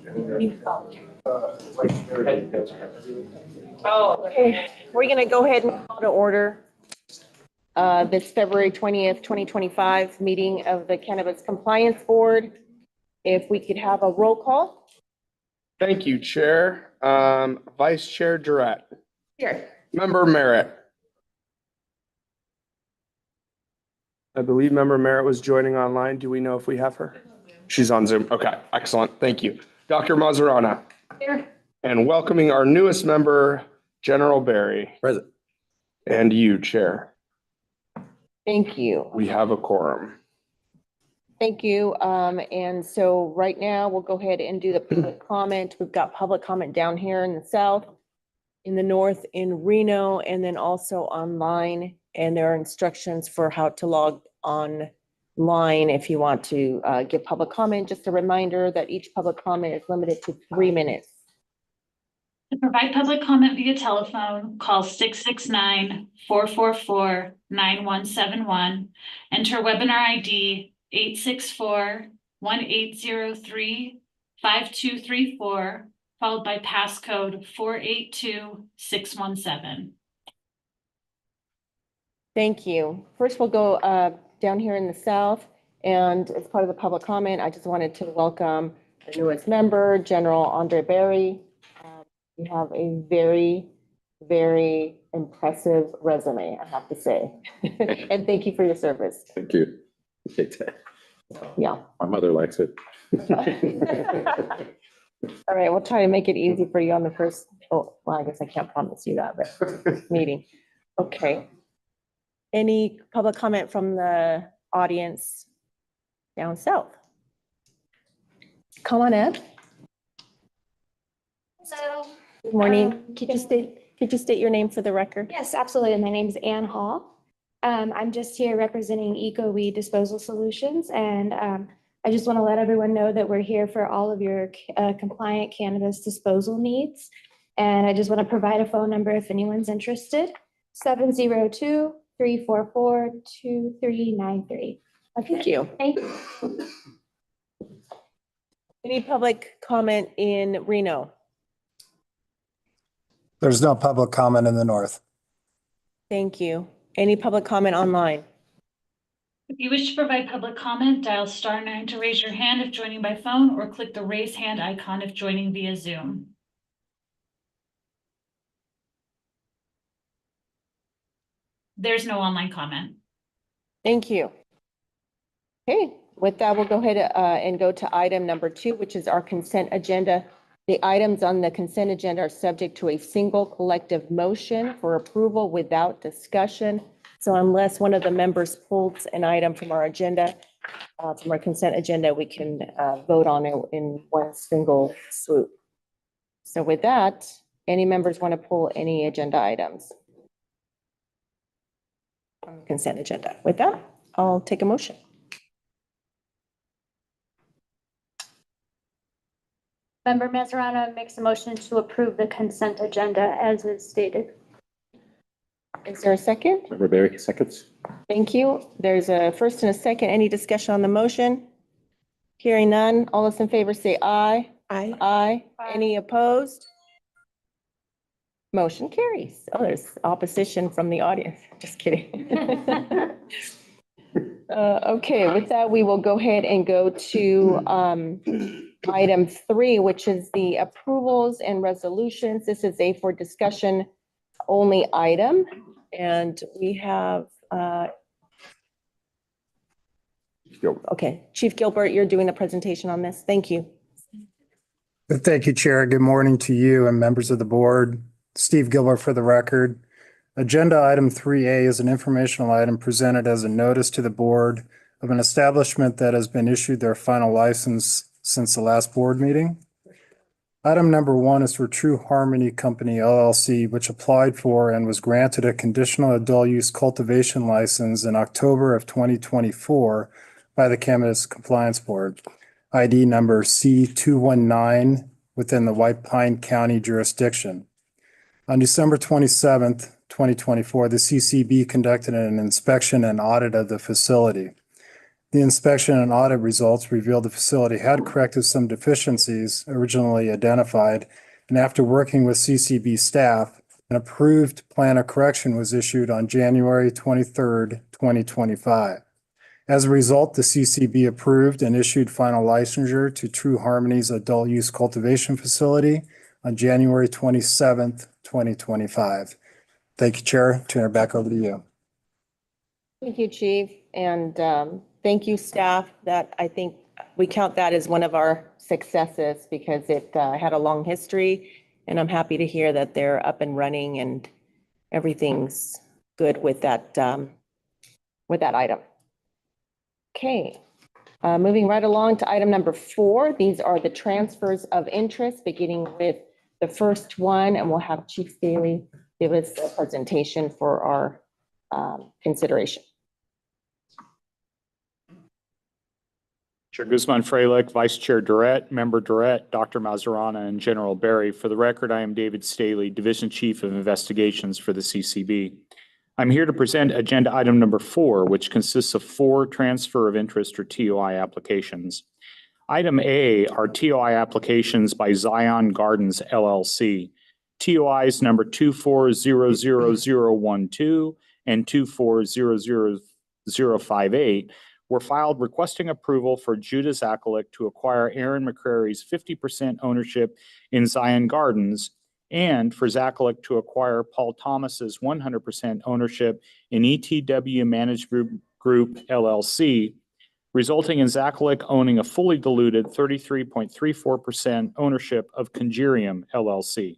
Okay, we're going to go ahead and call to order this February 20th, 2025 meeting of the Cannabis Compliance Board. If we could have a roll call. Thank you, Chair. Vice Chair Durrett. Here. Member Merritt. I believe Member Merritt was joining online. Do we know if we have her? She's on Zoom. Okay, excellent. Thank you. Dr. Mazarana. Here. And welcoming our newest member, General Barry. Present. And you, Chair. Thank you. We have a quorum. Thank you. And so right now we'll go ahead and do the public comment. We've got public comment down here in the south, in the north, in Reno, and then also online. And there are instructions for how to log online if you want to give public comment. Just a reminder that each public comment is limited to 3 minutes. To provide public comment via telephone, call 669-444-9171. Enter webinar ID 864-1803-5234, followed by passcode 482617. Thank you. First, we'll go down here in the south, and as part of the public comment, I just wanted to welcome the newest member, General Andre Barry. You have a very, very impressive resume, I have to say. And thank you for your service. Thank you. Appreciate that. Yeah. My mother likes it. All right, we'll try to make it easy for you on the first, oh, well, I guess I can't promise you that, but meeting. Okay. Any public comment from the audience down south? Come on, Ed. So, Good morning. Could you state your name for the record? yes, absolutely. My name is Ann Hall. I'm just here representing Eco Weed Disposal Solutions, and I just want to let everyone know that we're here for all of your compliant cannabis disposal needs. And I just want to provide a phone number if anyone's interested, 702-344-2393. Thank you. Thank you. Any public comment in Reno? There's no public comment in the north. Thank you. Any public comment online? If you wish to provide public comment, dial *9 to raise your hand if joining by phone, or click the raise hand icon if joining via Zoom. There's no online comment. Thank you. Okay, with that, we'll go ahead and go to item number 2, which is our consent agenda. The items on the consent agenda are subject to a single collective motion for approval without discussion. So unless one of the members pulls an item from our agenda, from our consent agenda, we can vote on it in one single swoop. So with that, any members want to pull any agenda items from the consent agenda? With that, I'll take a motion. Member Mazarana makes a motion to approve the consent agenda as is stated. Is there a second? Member Barry, seconds. Thank you. There's a first and a second. Any discussion on the motion? Hearing none. All those in favor say aye. Aye. Aye. Any opposed? Motion carries. Oh, there's opposition from the audience. Just kidding. Okay, with that, we will go ahead and go to item 3, which is the approvals and resolutions. This is a for discussion only item. And we have, okay, Chief Gilbert, you're doing the presentation on this. Thank you. Thank you, Chair. Good morning to you and members of the board. Steve Gilbert for the record. Agenda item 3A is an informational item presented as a notice to the board of an establishment that has been issued their final license since the last board meeting. Item number 1 is for True Harmony Company LLC, which applied for and was granted a conditional adult use cultivation license in October of 2024 by the Cannabis Compliance Board, ID number C219 within the White Pine County jurisdiction. On December 27th, 2024, the CCB conducted an inspection and audit of the facility. The inspection and audit results revealed the facility had corrected some deficiencies originally identified, and after working with CCB staff, an approved plan of correction was issued on January 23rd, 2025. As a result, the CCB approved and issued final licensure to True Harmony's adult use cultivation facility on January 27th, 2025. Thank you, Chair. Turn it back over to you. Thank you, Chief, and thank you, staff. That, I think we count that as one of our successes because it had a long history, and I'm happy to hear that they're up and running and everything's good with that item. Okay, moving right along to item number 4. These are the transfers of interest, beginning with the first one, and we'll have Chief Staley give us a presentation for our consideration. Chair Guzman-Freilich, Vice Chair Durrett, Member Durrett, Dr. Mazarana, and General Berry. For the record, I am David Staley, Division Chief of Investigations for the CCB. I'm here to present agenda item number 4, which consists of 4 transfer of interest or TOI applications. Item A are TOI applications by Zion Gardens LLC. TOIs number 2400012 and 2400058 were filed requesting approval for Judah Zakalik to acquire Aaron McCrary's 50% ownership in Zion Gardens and for Zakalik to acquire Paul Thomas's 100% ownership in ETW Management Group LLC, resulting in Zakalik owning a fully diluted 33.34% ownership of Conjurium LLC.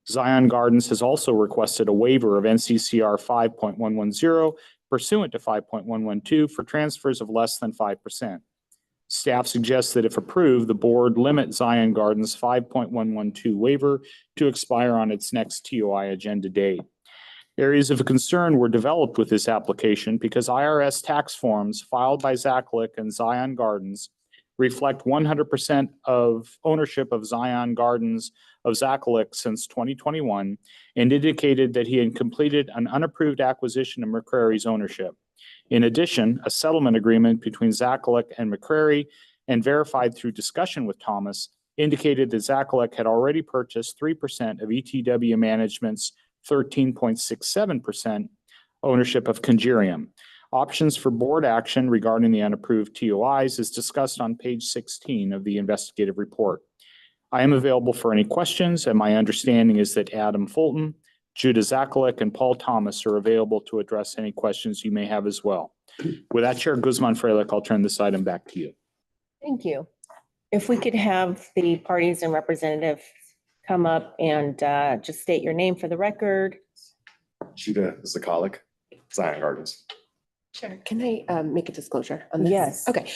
Zion Gardens has also requested a waiver of NCCR 5.110 pursuant to 5.112 for transfers of less than 5%. Staff suggests that if approved, the board limit Zion Gardens' 5.112 waiver to expire on its next TOI agenda date. Areas of concern were developed with this application because IRS tax forms filed by Zakalik and Zion Gardens reflect 100% of ownership of Zion Gardens of Zakalik since 2021 and indicated that he had completed an unapproved acquisition of McCrary's ownership. In addition, a settlement agreement between Zakalik and McCrary and verified through discussion with Thomas indicated that Zakalik had already purchased 3% of ETW Management's 13.67% ownership of Conjurium. Options for board action regarding the unapproved TOIs is discussed on page 16 of the investigative report. I am available for any questions, and my understanding is that Adam Fulton, Judah Zakalik, and Paul Thomas are available to address any questions you may have as well. With that, Chair Guzman-Freilich, I'll turn this item back to you. Thank you. If we could have the parties and representatives come up and just state your name for the record. Judah Zakalik, Zion Gardens. Sure. Can I make a disclosure on this? Yes. Okay.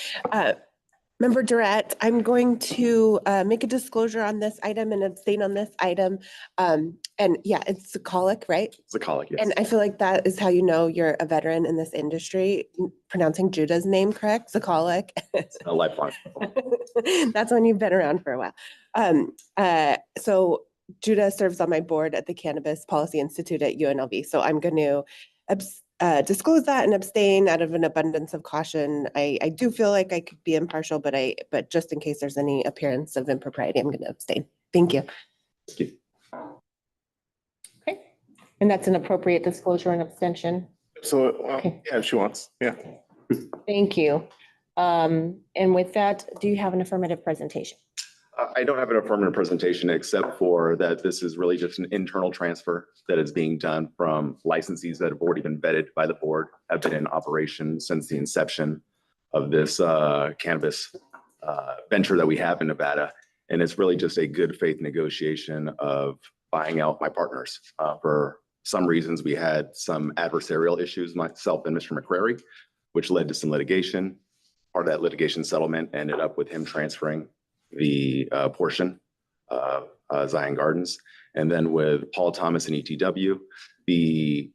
Member Durrett, I'm going to make a disclosure on this item and abstain on this item. And yeah, it's Zakalik, right? Zakalik, yes. And I feel like that is how you know you're a veteran in this industry, pronouncing Judah's name correct, Zakalik. A lifeline. That's when you've been around for a while. So Judah serves on my board at the Cannabis Policy Institute at UNLV. So I'm going to disclose that and abstain out of an abundance of caution. I do feel like I could be impartial, but just in case there's any appearance of impropriety, I'm going to abstain. Thank you. Thank you. Okay. And that's an appropriate disclosure and abstention. So, Okay. yeah, if she wants, yeah. Thank you. And with that, do you have an affirmative presentation? I don't have an affirmative presentation except for that this is really just an internal transfer that is being done from licensees that have already been vetted by the board, have been in operation since the inception of this cannabis venture that we have in Nevada. And it's really just a good faith negotiation of buying out my partners. For some reasons, we had some adversarial issues, myself and Mr. McCrary, which led to some litigation. Part of that litigation settlement ended up with him transferring the portion of Zion Gardens. And then with Paul Thomas and ETW, the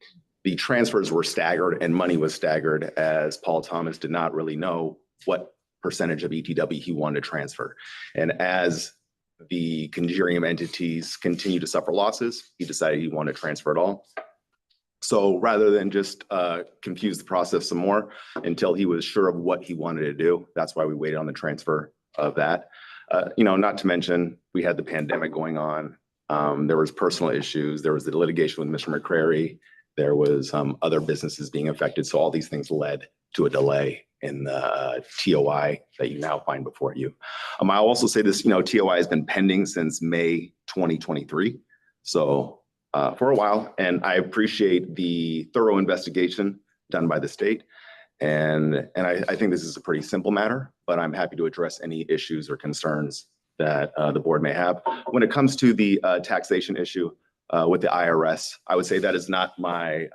transfers were staggered and money was staggered as Paul Thomas did not really know what percentage of ETW he wanted to transfer. And as the Conjurium entities continue to suffer losses, he decided he wanted to transfer it all. So rather than just confuse the process some more until he was sure of what he wanted to do, that's why we waited on the transfer of that. Not to mention, we had the pandemic going on. There was personal issues. There was the litigation with Mr. McCrary. There was other businesses being affected. So all these things led to a delay in the TOI that you now find before you. I'll also say this, TOI has been pending since May 2023. So for a while, and I appreciate the thorough investigation done by the state. And I think this is a pretty simple matter, but I'm happy to address any issues or concerns that the board may have. When it comes to the taxation issue with the IRS, I would say that is not my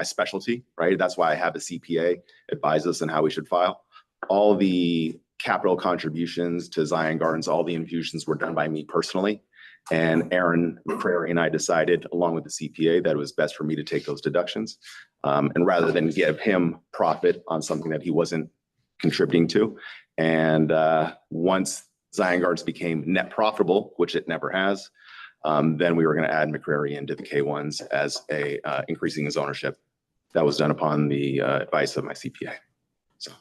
specialty, right? That's why I have a CPA advise us on how we should file. All the capital contributions to Zion Gardens, all the infusions were done by me personally. And Aaron McCrary and I decided, along with the CPA, that it was best for me to take those deductions. And rather than give him profit on something that he wasn't contributing to. And once Zion Gardens became net profitable, which it never has, then we were going to add McCrary into the K1s as increasing his ownership. That was done upon the advice of my CPA. So.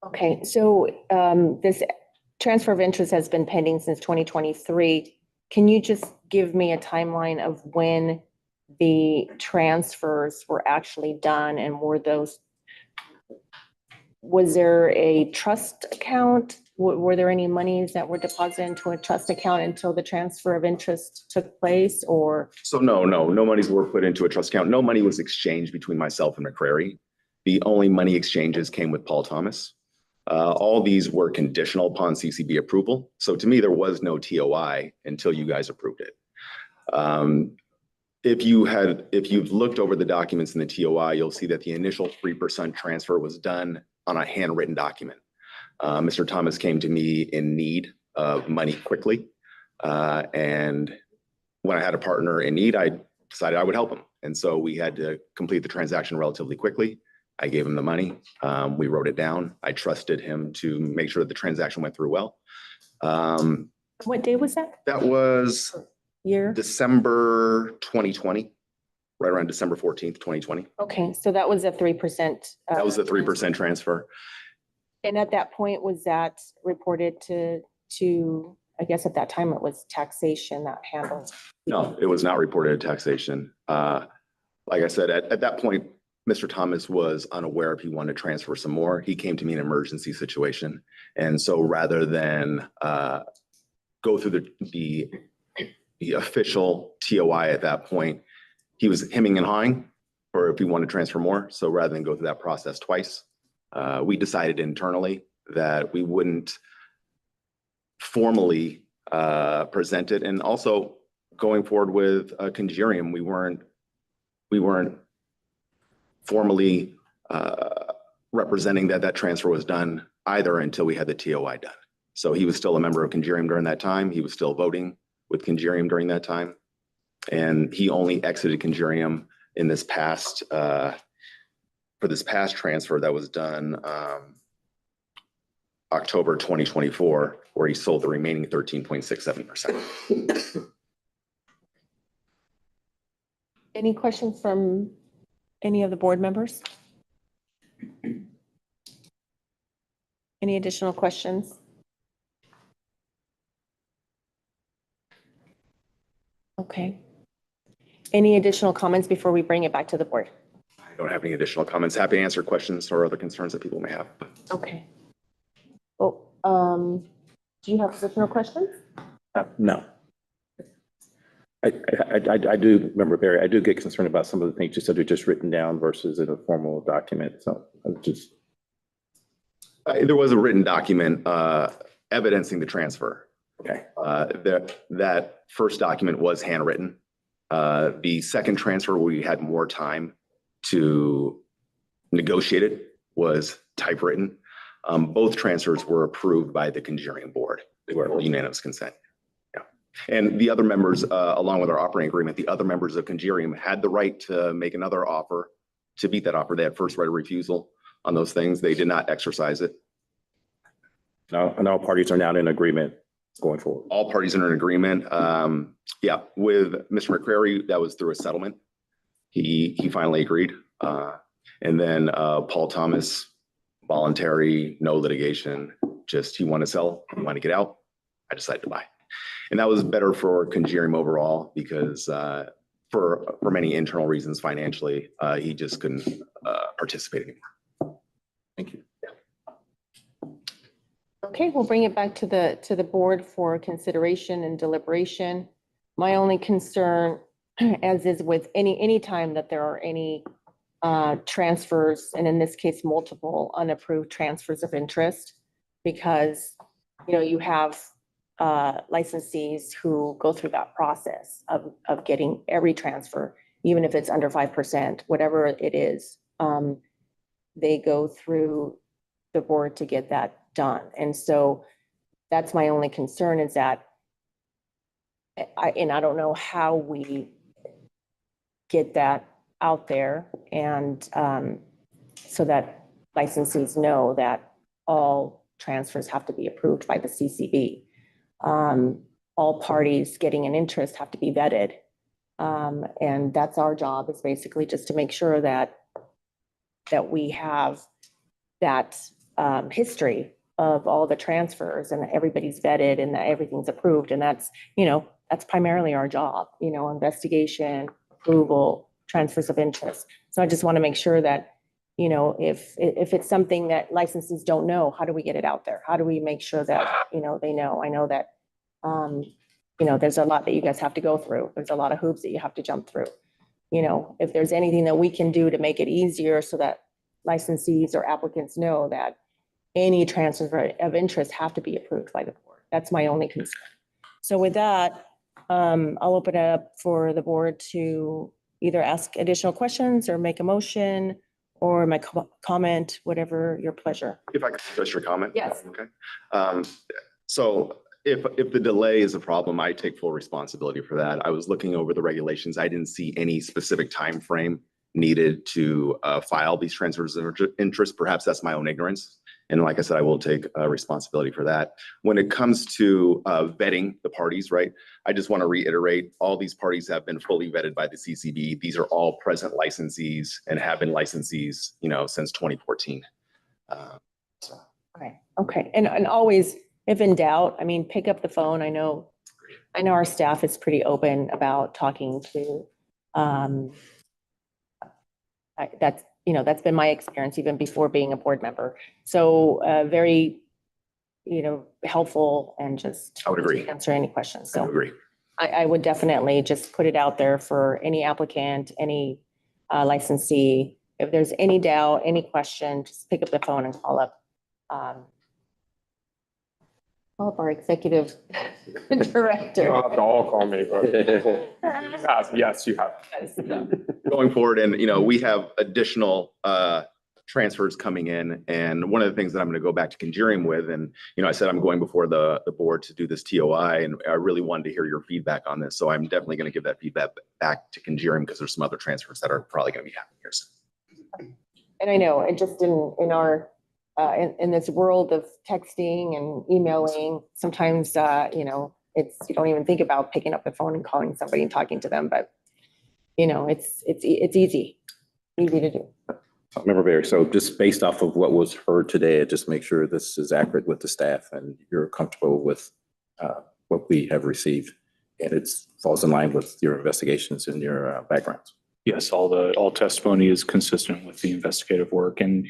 Okay, so this transfer of interest has been pending since 2023. Can you just give me a timeline of when the transfers were actually done, and was there a trust account? Were there any monies that were deposited into a trust account until the transfer of interest took place, or? So no monies were put into a trust account. No money was exchanged between myself and McCrary. The only money exchanges came with Paul Thomas. All these were conditional upon CCB approval. So to me, there was no TOI until you guys approved it. If you've looked over the documents in the TOI, you'll see that the initial 3% transfer was done on a handwritten document. Mr. Thomas came to me in need of money quickly. And when I had a partner in need, I decided I would help him. And so we had to complete the transaction relatively quickly. I gave him the money. We wrote it down. I trusted him to make sure that the transaction went through well. What day was that? That was Year? December 2020, right around December 14th, 2020. Okay, so that was a 3%. That was the 3% transfer. And at that point, was that reported to, I guess at that time it was taxation that handled? No, it was not reported at taxation. Like I said, at that point, Mr. Thomas was unaware if he wanted to transfer some more. He came to me in an emergency situation. And so rather than go through the official TOI at that point, he was hemming and hawing for if he wanted to transfer more. So rather than go through that process twice, we decided internally that we wouldn't formally present it. And also going forward with Conjurium, we weren't formally representing that transfer was done either until we had the TOI done. So he was still a member of Conjurium during that time. He was still voting with Conjurium during that time. And he only exited Conjurium in this past, for this past transfer that was done October 2024, where he sold the remaining 13.67%. Any questions from any of the board members? Any additional questions? Okay. Any additional comments before we bring it back to the board? I don't have any additional comments. Happy to answer questions or other concerns that people may have. Okay. Well, do you have additional questions? No. I do remember, Barry, I do get concerned about some of the things you said are just written down versus in a formal document. So I'm just. There was a written document evidencing the transfer. Okay. That first document was handwritten. The second transfer, we had more time to negotiate it, was typewritten. Both transfers were approved by the Conjurium board. They were unanimous consent. Yeah. And the other members, along with our operating agreement, the other members of Conjurium had the right to make another offer to beat that offer. They had first right of refusal on those things. They did not exercise it. No, and all parties are now in agreement going forward. All parties are in agreement. Yeah, with Mr. McCrary, that was through a settlement. he finally agreed. And then Paul Thomas, voluntary, no litigation, just he wanted to sell, he wanted to get out. I decided to buy. And that was better for Conjurium overall because for many internal reasons financially, he just couldn't participate anymore. Thank you. Okay, we'll bring it back to the board for consideration and deliberation. My only concern, as is with any time that there are any transfers, and in this case, multiple unapproved transfers of interest, because, you know, you have licensees who go through that process of getting every transfer, even if it's under 5%, whatever it is. They go through the board to get that done. And so that's my only concern, is that I don't know how we get that out there, and so that licensees know that all transfers have to be approved by the CCB. All parties getting an interest have to be vetted. And that's our job, is basically just to make sure that we have that history of all the transfers and that everybody's vetted and that everything's approved. And that's, you know, that's primarily our job, you know, investigation, approval, transfers of interest. So I just want to make sure that, you know, if it's something that licensees don't know, how do we get it out there? How do we make sure that, you know, they know? I know that, you know, there's a lot that you guys have to go through. There's a lot of hoops that you have to jump through. You know, if there's anything that we can do to make it easier so that licensees or applicants know that any transfer of interest have to be approved by the board. That's my only concern. So with that, I'll open it up for the board to either ask additional questions or make a motion or my comment, whatever your pleasure. If I could address your comment? Yes. Okay. So if the delay is a problem, I take full responsibility for that. I was looking over the regulations. I didn't see any specific time frame needed to file these transfers of interest. Perhaps that's my own ignorance. And like I said, I will take responsibility for that. When it comes to vetting the parties, right? I just want to reiterate, all these parties have been fully vetted by the CCB. These are all present licensees and have been licensees, you know, since 2014. Okay. And always, if in doubt, I mean, pick up the phone. I know our staff is pretty open about talking to, that's, you know, that's been my experience even before being a board member. So very, you know, helpful, and just I would agree. Answer any questions. I So would agree. I would definitely just put it out there for any applicant, any licensee. If there's any doubt, any question, just pick up the phone and call up our executive director. You don't have to all call me, but yes, you have. Going forward, and you know, we have additional transfers coming in, and one of the things that I'm going to go back to Conjurium with, and you know, I said I'm going before the board to do this TOI, and I really wanted to hear your feedback on this, so I'm definitely going to give that feedback back to Conjurium, because there's some other transfers that are probably going to be happening here soon. And I know, it just in our in this world of texting and emailing, sometimes you know, you don't even think about picking up the phone and calling somebody and talking to them, but you know, it's easy to do. Member Barry, so just based off of what was heard today, just make sure this is accurate with the staff and you're comfortable with what we have received, and it falls in line with your investigations and your backgrounds. Yes, all testimony is consistent with the investigative work, and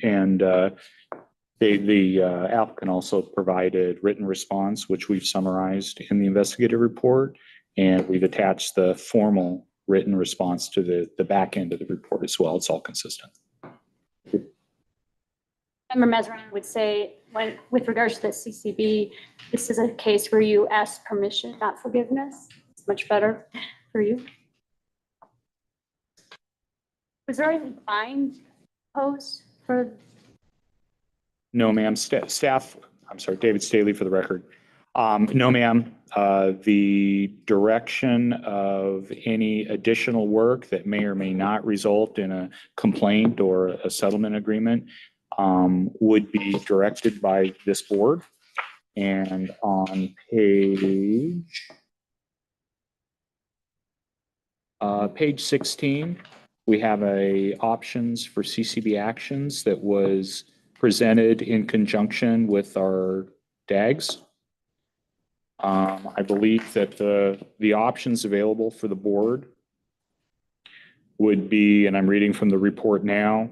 the applicant also provided written response, which we've summarized in the investigative report, and we've attached the formal written response to the back end of the report as well. It's all consistent. Member Mazeron would say, with regards to the CCB, this is a case where you ask permission, not forgiveness. It's much better for you. Was there any fine posed for? No, ma'am. Staff, I'm sorry, David Staley for the record. No, ma'am. The direction of any additional work that may or may not result in a complaint or a settlement agreement would be directed by this board. And on page 16 We have options for CCB actions that was presented in conjunction with our DAGs. I believe that the options available for the board would be, and I'm reading from the report now.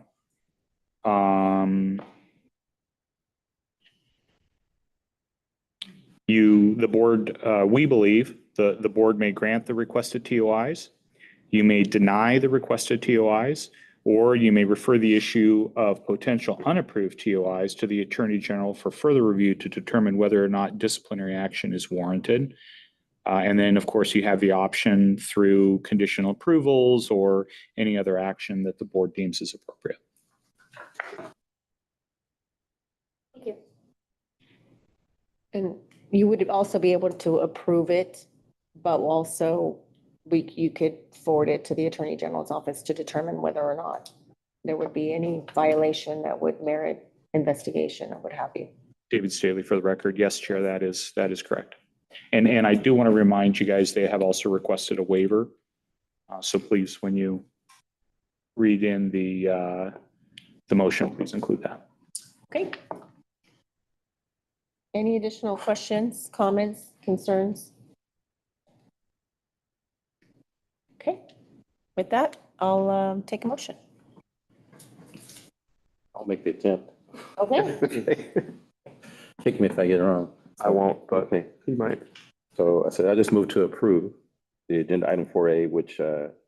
We believe the board may grant the requested TOIs. You may deny the requested TOIs, or you may refer the issue of potential unapproved TOIs to the Attorney General for further review to determine whether or not disciplinary action is warranted. And then, of course, you have the option through conditional approvals or any other action that the board deems is appropriate. Thank you. And you would also be able to approve it, but also you could forward it to the Attorney General's office to determine whether or not there would be any violation that would merit investigation or what have you. David Staley, for the record, yes, Chair, that is correct. And I do want to remind you guys, they have also requested a waiver. So please, when you read in the motion, please include that. Okay. Any additional questions, comments, concerns? Okay, with that, I'll take a motion. I'll make the attempt. Okay. Kick me if I get it wrong. I won't, but Okay. he might. So I said, I just moved to approve the agenda item 4A, which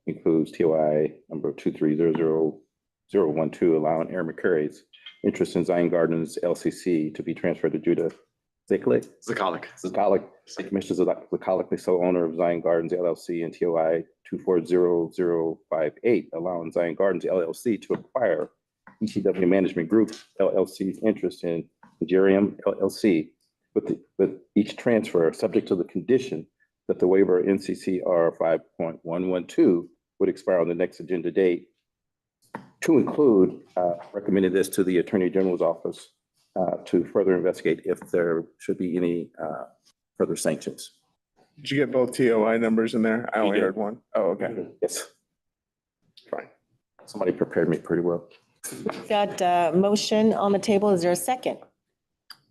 includes TOI number 2300012, allowing Aaron McCurry's interest in Zion Gardens LCC to be transferred to Judah Zakalik. Zakalik. Commissioners Zakalik, the sole owner of Zion Gardens LLC, and TOI 240058, allowing Zion Gardens LLC to acquire ETW Management Group LLC's interest in Gerium LLC, with each transfer subject to the condition that the waiver NCCR 5.112 would expire on the next agenda date. To include, recommended this to the Attorney General's office to further investigate if there should be any further sanctions. Did you get both TOI numbers in there? I only did. heard one. Oh, okay. Yes, Fine. somebody prepared me pretty well. Got a motion on the table. Is there a second?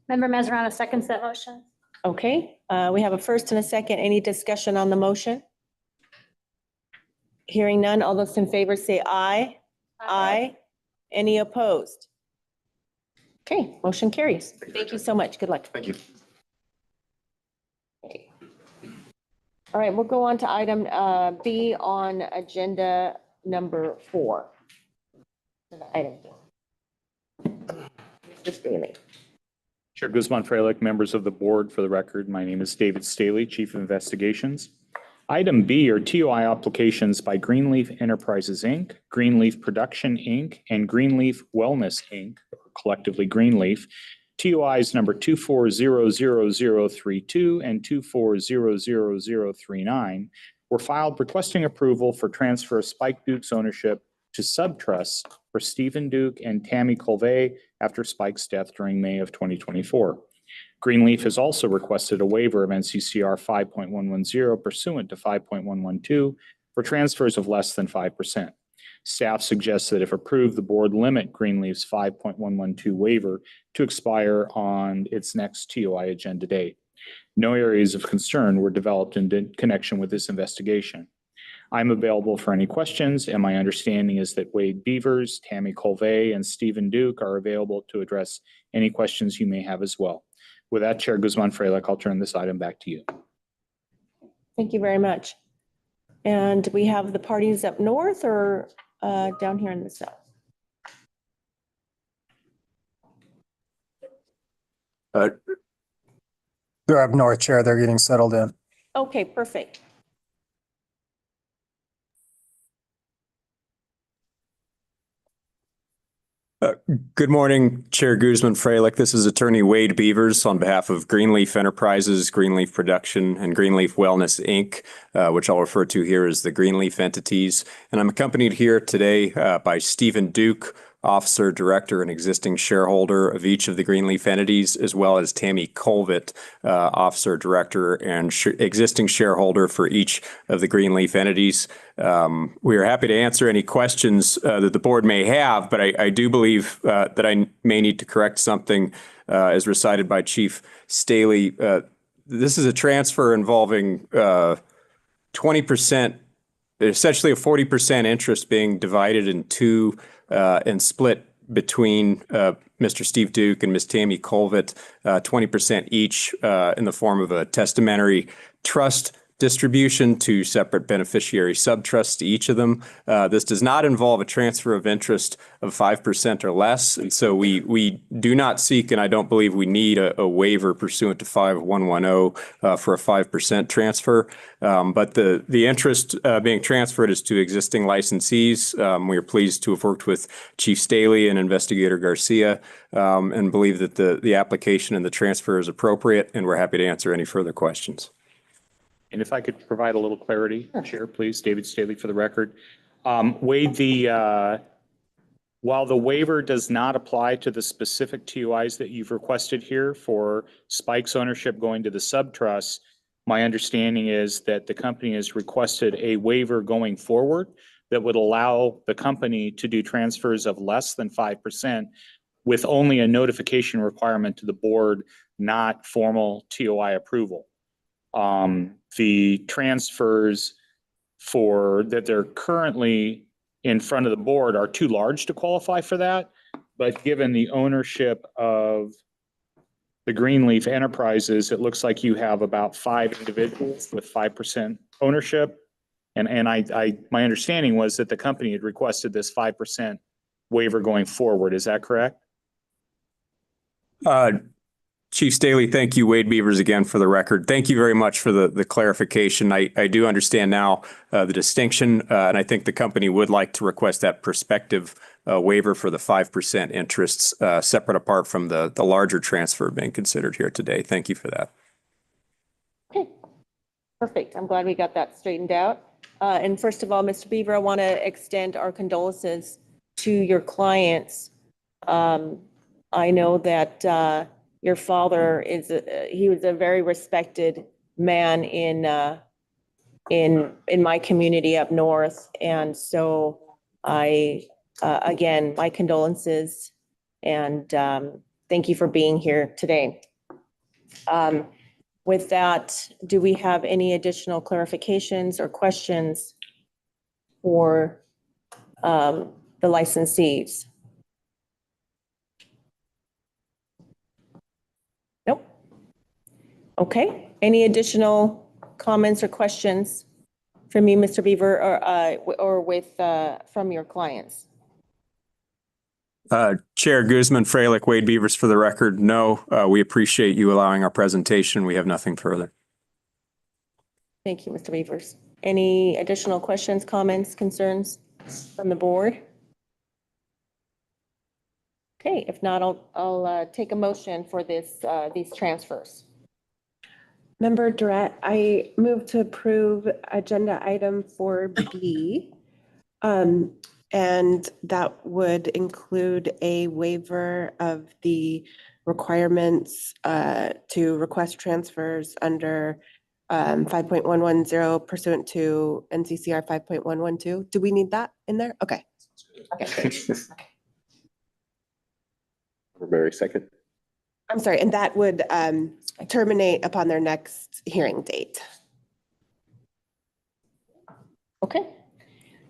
Member Mazarano seconds that motion. Okay, we have a first and a second. Any discussion on the motion? Hearing none. All those in favor say aye. Aye. Any opposed? Okay, motion carries. Thank you so much. Good luck. Thank you. Okay. All right, we'll go on to item B on agenda number 4. Item. Mr. Staley. Chair Guzman Freilich, members of the board, for the record, my name is David Staley, Chief of Investigations. Item B are TOI applications by Greenleaf Enterprises, Inc., Greenleaf Production, Inc., and Greenleaf Wellness, Inc., or collectively Greenleaf. TOIs number 2400032 and 2400039 were filed requesting approval for transfer of Spike Duke's ownership to subtrusts for Stephen Duke and Tammy Colvey after Spike's death during May of 2024. Greenleaf has also requested a waiver of NCCR 5.110 pursuant to 5.112 for transfers of less than 5%. Staff suggests that if approved, the board limit Greenleaf's 5.112 waiver to expire on its next TOI agenda date. No areas of concern were developed in connection with this investigation. I'm available for any questions, and my understanding is that Wade Beavers, Tammy Colvey, and Stephen Duke are available to address any questions you may have as well. With that, Chair Guzman Freilich, I'll turn this item back to you. Thank you very much. And we have the parties up north or down here in the south? They're up north, Chair. They're getting settled in. Okay, perfect. Good morning, Chair Guzman Freilich. This is Attorney Wade Beavers on behalf of Greenleaf Enterprises, Greenleaf Production, and Greenleaf Wellness, Inc., which I'll refer to here as the Greenleaf entities. And I'm accompanied here today by Stephen Duke, officer, director, and existing shareholder of each of the Greenleaf entities, as well as Tammy Colvett, officer, director, and existing shareholder for each of the Greenleaf entities. We are happy to answer any questions that the board may have, but I do believe that I may need to correct something as recited by Chief Staley. This is a transfer involving 20%, essentially a 40% interest being divided in two and split between Mr. Steve Duke and Ms. Tammy Colvett, 20% each in the form of a testamentary trust distribution to separate beneficiary subtrusts to each of them. This does not involve a transfer of interest of 5% or less. And so we do not seek, and I don't believe we need a waiver pursuant to 5110 for a 5% transfer. But the interest being transferred is to existing licensees. We are pleased to have worked with Chief Staley and Investigator Garcia and believe that the application and the transfer is appropriate, and we're happy to answer any further questions. And if I could provide a little clarity, Chair, please, David Staley for the record. Wade, while the waiver does not apply to the specific TOIs that you've requested here for Spike's ownership going to the subtrusts, my understanding is that the company has requested a waiver going forward that would allow the company to do transfers of less than 5% with only a notification requirement to the board, not formal TOI approval. The transfers that they're currently in front of the board are too large to qualify for that. But given the ownership of the Greenleaf Enterprises, it looks like you have about 5 individuals with 5% ownership. And my understanding was that the company had requested this 5% waiver going forward. Is that correct? Chief Staley, thank you. Wade Beavers again for the record. Thank you very much for the clarification. I do understand now the distinction, and I think the company would like to request that prospective waiver for the 5% interests separate apart from the larger transfer being considered here today. Thank you for that. Okay, perfect. I'm glad we got that straightened out. And first of all, Mr. Beaver, I want to extend our condolences to your clients. I know that your father he was a very respected man in my community up north. And so again, my condolences and thank you for being here today. With that, do we have any additional clarifications or questions for the licensees? Nope. Okay. Any additional comments or questions from you, Mr. Beaver, or from your clients? Chair Guzman, Freilich, Wade Beavers for the record. No, we appreciate you allowing our presentation. We have nothing further. Thank you, Mr. Beavers. Any additional questions, comments, concerns from the board? Okay, if not, I'll take a motion for these transfers. Member Durrett, I move to approve agenda item 4B. And that would include a waiver of the requirements to request transfers under 5.110 pursuant to NCCR 5.112. Do we need that in there? Okay. Okay. Very second. I'm sorry, and that would terminate upon their next hearing date. Okay.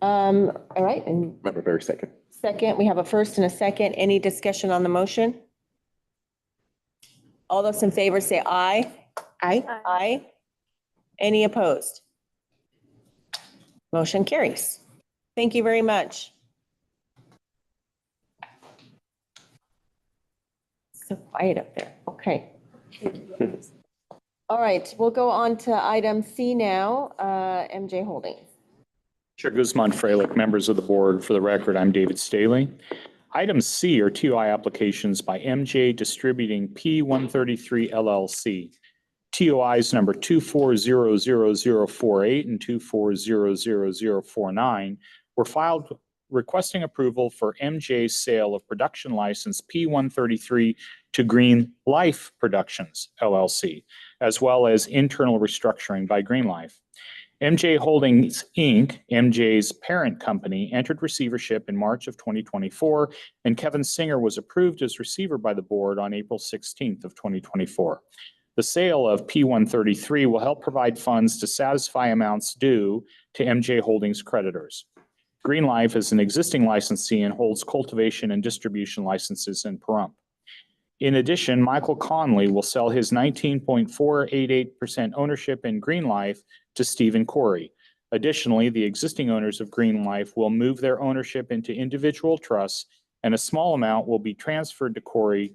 All right. And Member Berry second. second, we have a first and a second. Any discussion on the motion? All those in favor say aye. Aye. Aye. Any opposed? Motion carries. Thank you very much. So quiet up there. Okay. All right, we'll go on to item C now, MJ Holdings. Chair Guzman, Freilich, members of the board, for the record, I'm David Staley. Item C are TOI applications by MJ Distributing P133 LLC. TOIs number 2400048 and 2400049 were filed requesting approval for MJ's sale of production license P133 to Green Life Productions LLC, as well as internal restructuring by Green Life. MJ Holdings, Inc., MJ's parent company, entered receivership in March of 2024, and Kevin Singer was approved as receiver by the board on April 16th of 2024. The sale of P133 will help provide funds to satisfy amounts due to MJ Holdings creditors. Green Life is an existing licensee and holds cultivation and distribution licenses in Pahrump. In addition, Michael Conley will sell his 19.488% ownership in Green Life to Stephen Corey. Additionally, the existing owners of Green Life will move their ownership into individual trusts, and a small amount will be transferred to Corey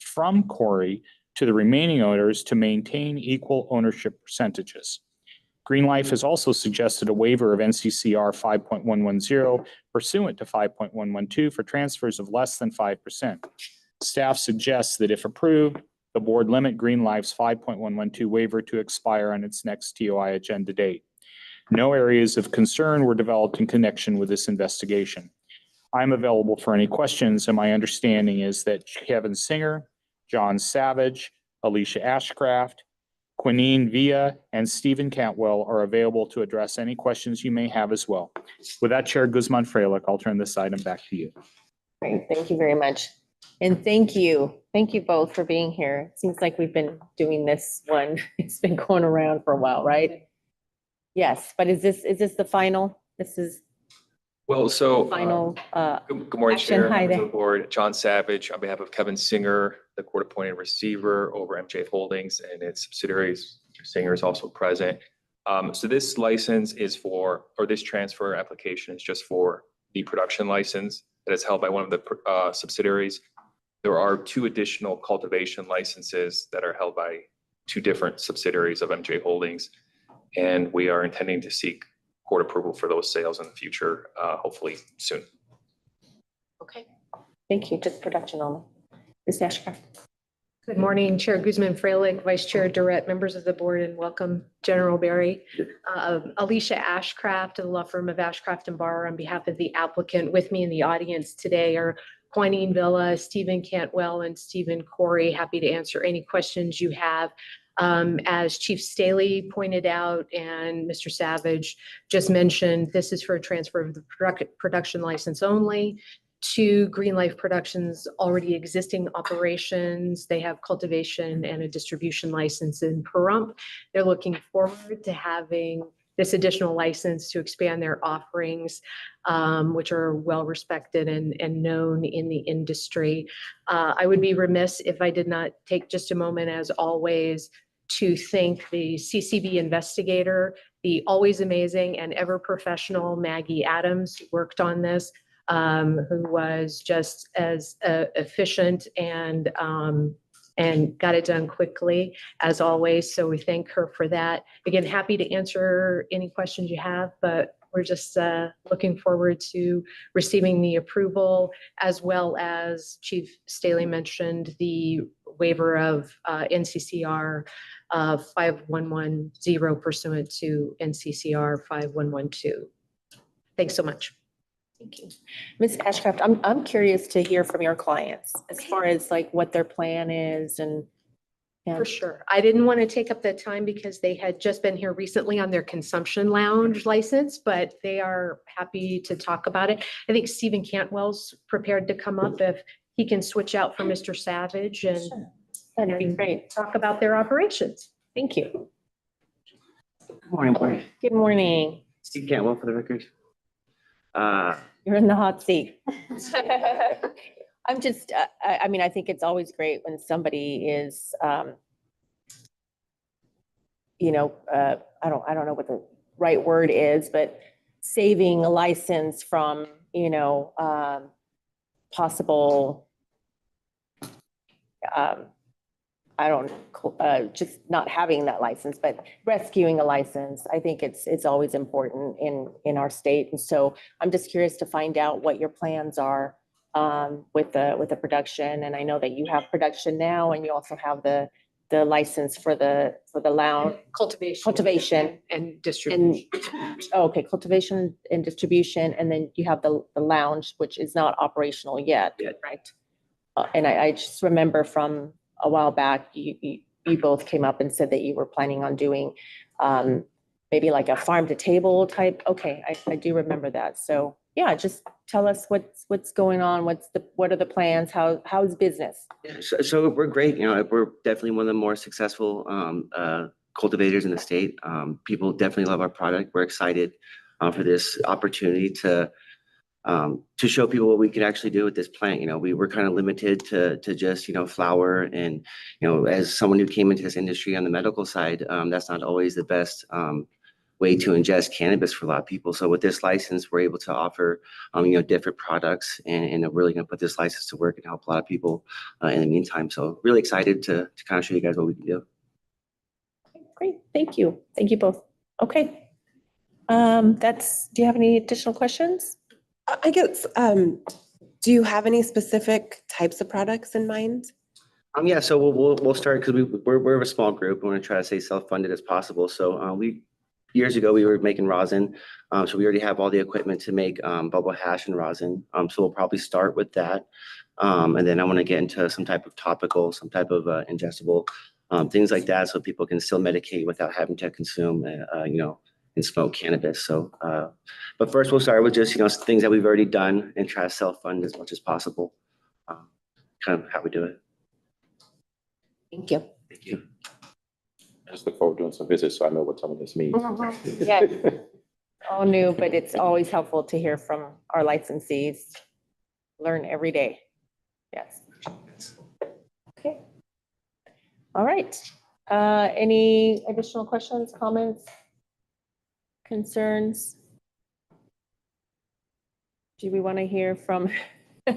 from Corey to the remaining owners to maintain equal ownership percentages. Green Life has also suggested a waiver of NCCR 5.110 pursuant to 5.112 for transfers of less than 5%. Staff suggests that if approved, the board limit Green Life's 5.112 waiver to expire on its next TOI agenda date. No areas of concern were developed in connection with this investigation. I'm available for any questions, and my understanding is that Kevin Singer, John Savage, Alicia Ashcraft, Quinine Villa, and Stephen Cantwell are available to address any questions you may have as well. With that, Chair Guzman-Freilich, I'll turn this item back to you. Great, thank you very much. And thank you both for being here. It seems like we've been doing this one, it's been going around for a while, right? Yes, but is this the final? This is Well, so, final, good morning, action. Chair, Hi members of there. the board. John Savage, on behalf of Kevin Singer, the court-appointed receiver over MJ Holdings and its subsidiaries. Mr. Singer is also present. So this license is for, or this transfer application is just for the production license that is held by one of the subsidiaries. There are 2 additional cultivation licenses that are held by 2 different subsidiaries of MJ Holdings, and we are intending to seek court approval for those sales in the future, hopefully soon. Okay, thank you, just production only. Ms. Ashcraft. Good morning, Chair Guzman-Freilich, Vice Chair Durrett, members of the board, and welcome General Barry. Alicia Ashcraft of the law firm of Ashcraft and Barr on behalf of the applicant. With me in the audience today are Quinine Villa, Stephen Cantwell, and Stephen Corey. Happy to answer any questions you have. As Chief Staley pointed out and Mr. Savage just mentioned, this is for a transfer of the production license only to Green Life Productions' already existing operations. They have cultivation and a distribution license in Pahrump. They're looking forward to having this additional license to expand their offerings, which are well respected and known in the industry. I would be remiss if I did not take just a moment, as always, to thank the CCB investigator, the always amazing and ever professional Maggie Adams, who worked on this, who was just as efficient and got it done quickly as always. So we thank her for that. Again, happy to answer any questions you have, but we're just looking forward to receiving the approval, as well as Chief Staley mentioned the waiver of NCCR 5110 pursuant to NCCR 5112. Thanks so much. Thank you. Ms. Ashcraft, I'm curious to hear from your clients as far as like what their plan is and. For sure. I didn't want to take up the time because they had just been here recently on their consumption lounge license, but they are happy to talk about it. I think Stephen Cantwell's prepared to come up if he can switch out for Mr. Savage and Sure. That'd be great. talk about their operations. Thank you. Good morning, board. Good morning. Steve Cantwell for the record. You're in the hot seat. I'm just, I mean, I think it's always great when somebody is, you know, I don't know what the right word is, but saving a license from, you know, possible, just not having that license, but rescuing a license. I think it's always important in our state. And so I'm just curious to find out what your plans are with the production. And I know that you have production now and you also have the the license for the lounge cultivation. And distribution. Okay, cultivation and distribution, and then you have the lounge, which is not operational yet, right? And I just remember from a while back, you both came up and said that you were planning on doing maybe like a farm to table type. Okay, I do remember that. So yeah, just tell us what's going on, what are the plans, how's business? So we're great. You know, we're definitely one of the more successful cultivators in the state. People definitely love our product. We're excited for this opportunity to show people what we can actually do with this plant. You know, we were kind of limited to just, you know, flower, and, you know, as someone who came into this industry on the medical side, that's not always the best way to ingest cannabis for a lot of people. So with this license, we're able to offer, you know, different products, and we're really going to put this license to work and help a lot of people in the meantime. So really excited to kind of show you guys what we can do. Great, thank you. Thank you both. Okay. Do you have any additional questions? I guess, do you have any specific types of products in mind? Yeah, so we'll start because we're a small group. We want to try to stay self-funded as possible. So years ago we were making rosin. So we already have all the equipment to make bubble hash and rosin. So we'll probably start with that. And then I want to get into some type of topical, some type of ingestible, things like that, so people can still medicate without having to consume, you know, and smoke cannabis. So, but first we'll start with just, you know, things that we've already done and try to self-fund as much as possible. Kind of how we do it. Thank you. Thank you. I just look forward to doing some visits so I know what some of this means. Yeah, all new, but it's always helpful to hear from our licensees. Learn every day. Yes. Okay. All right. Any additional questions, comments, concerns? Do we want to hear from the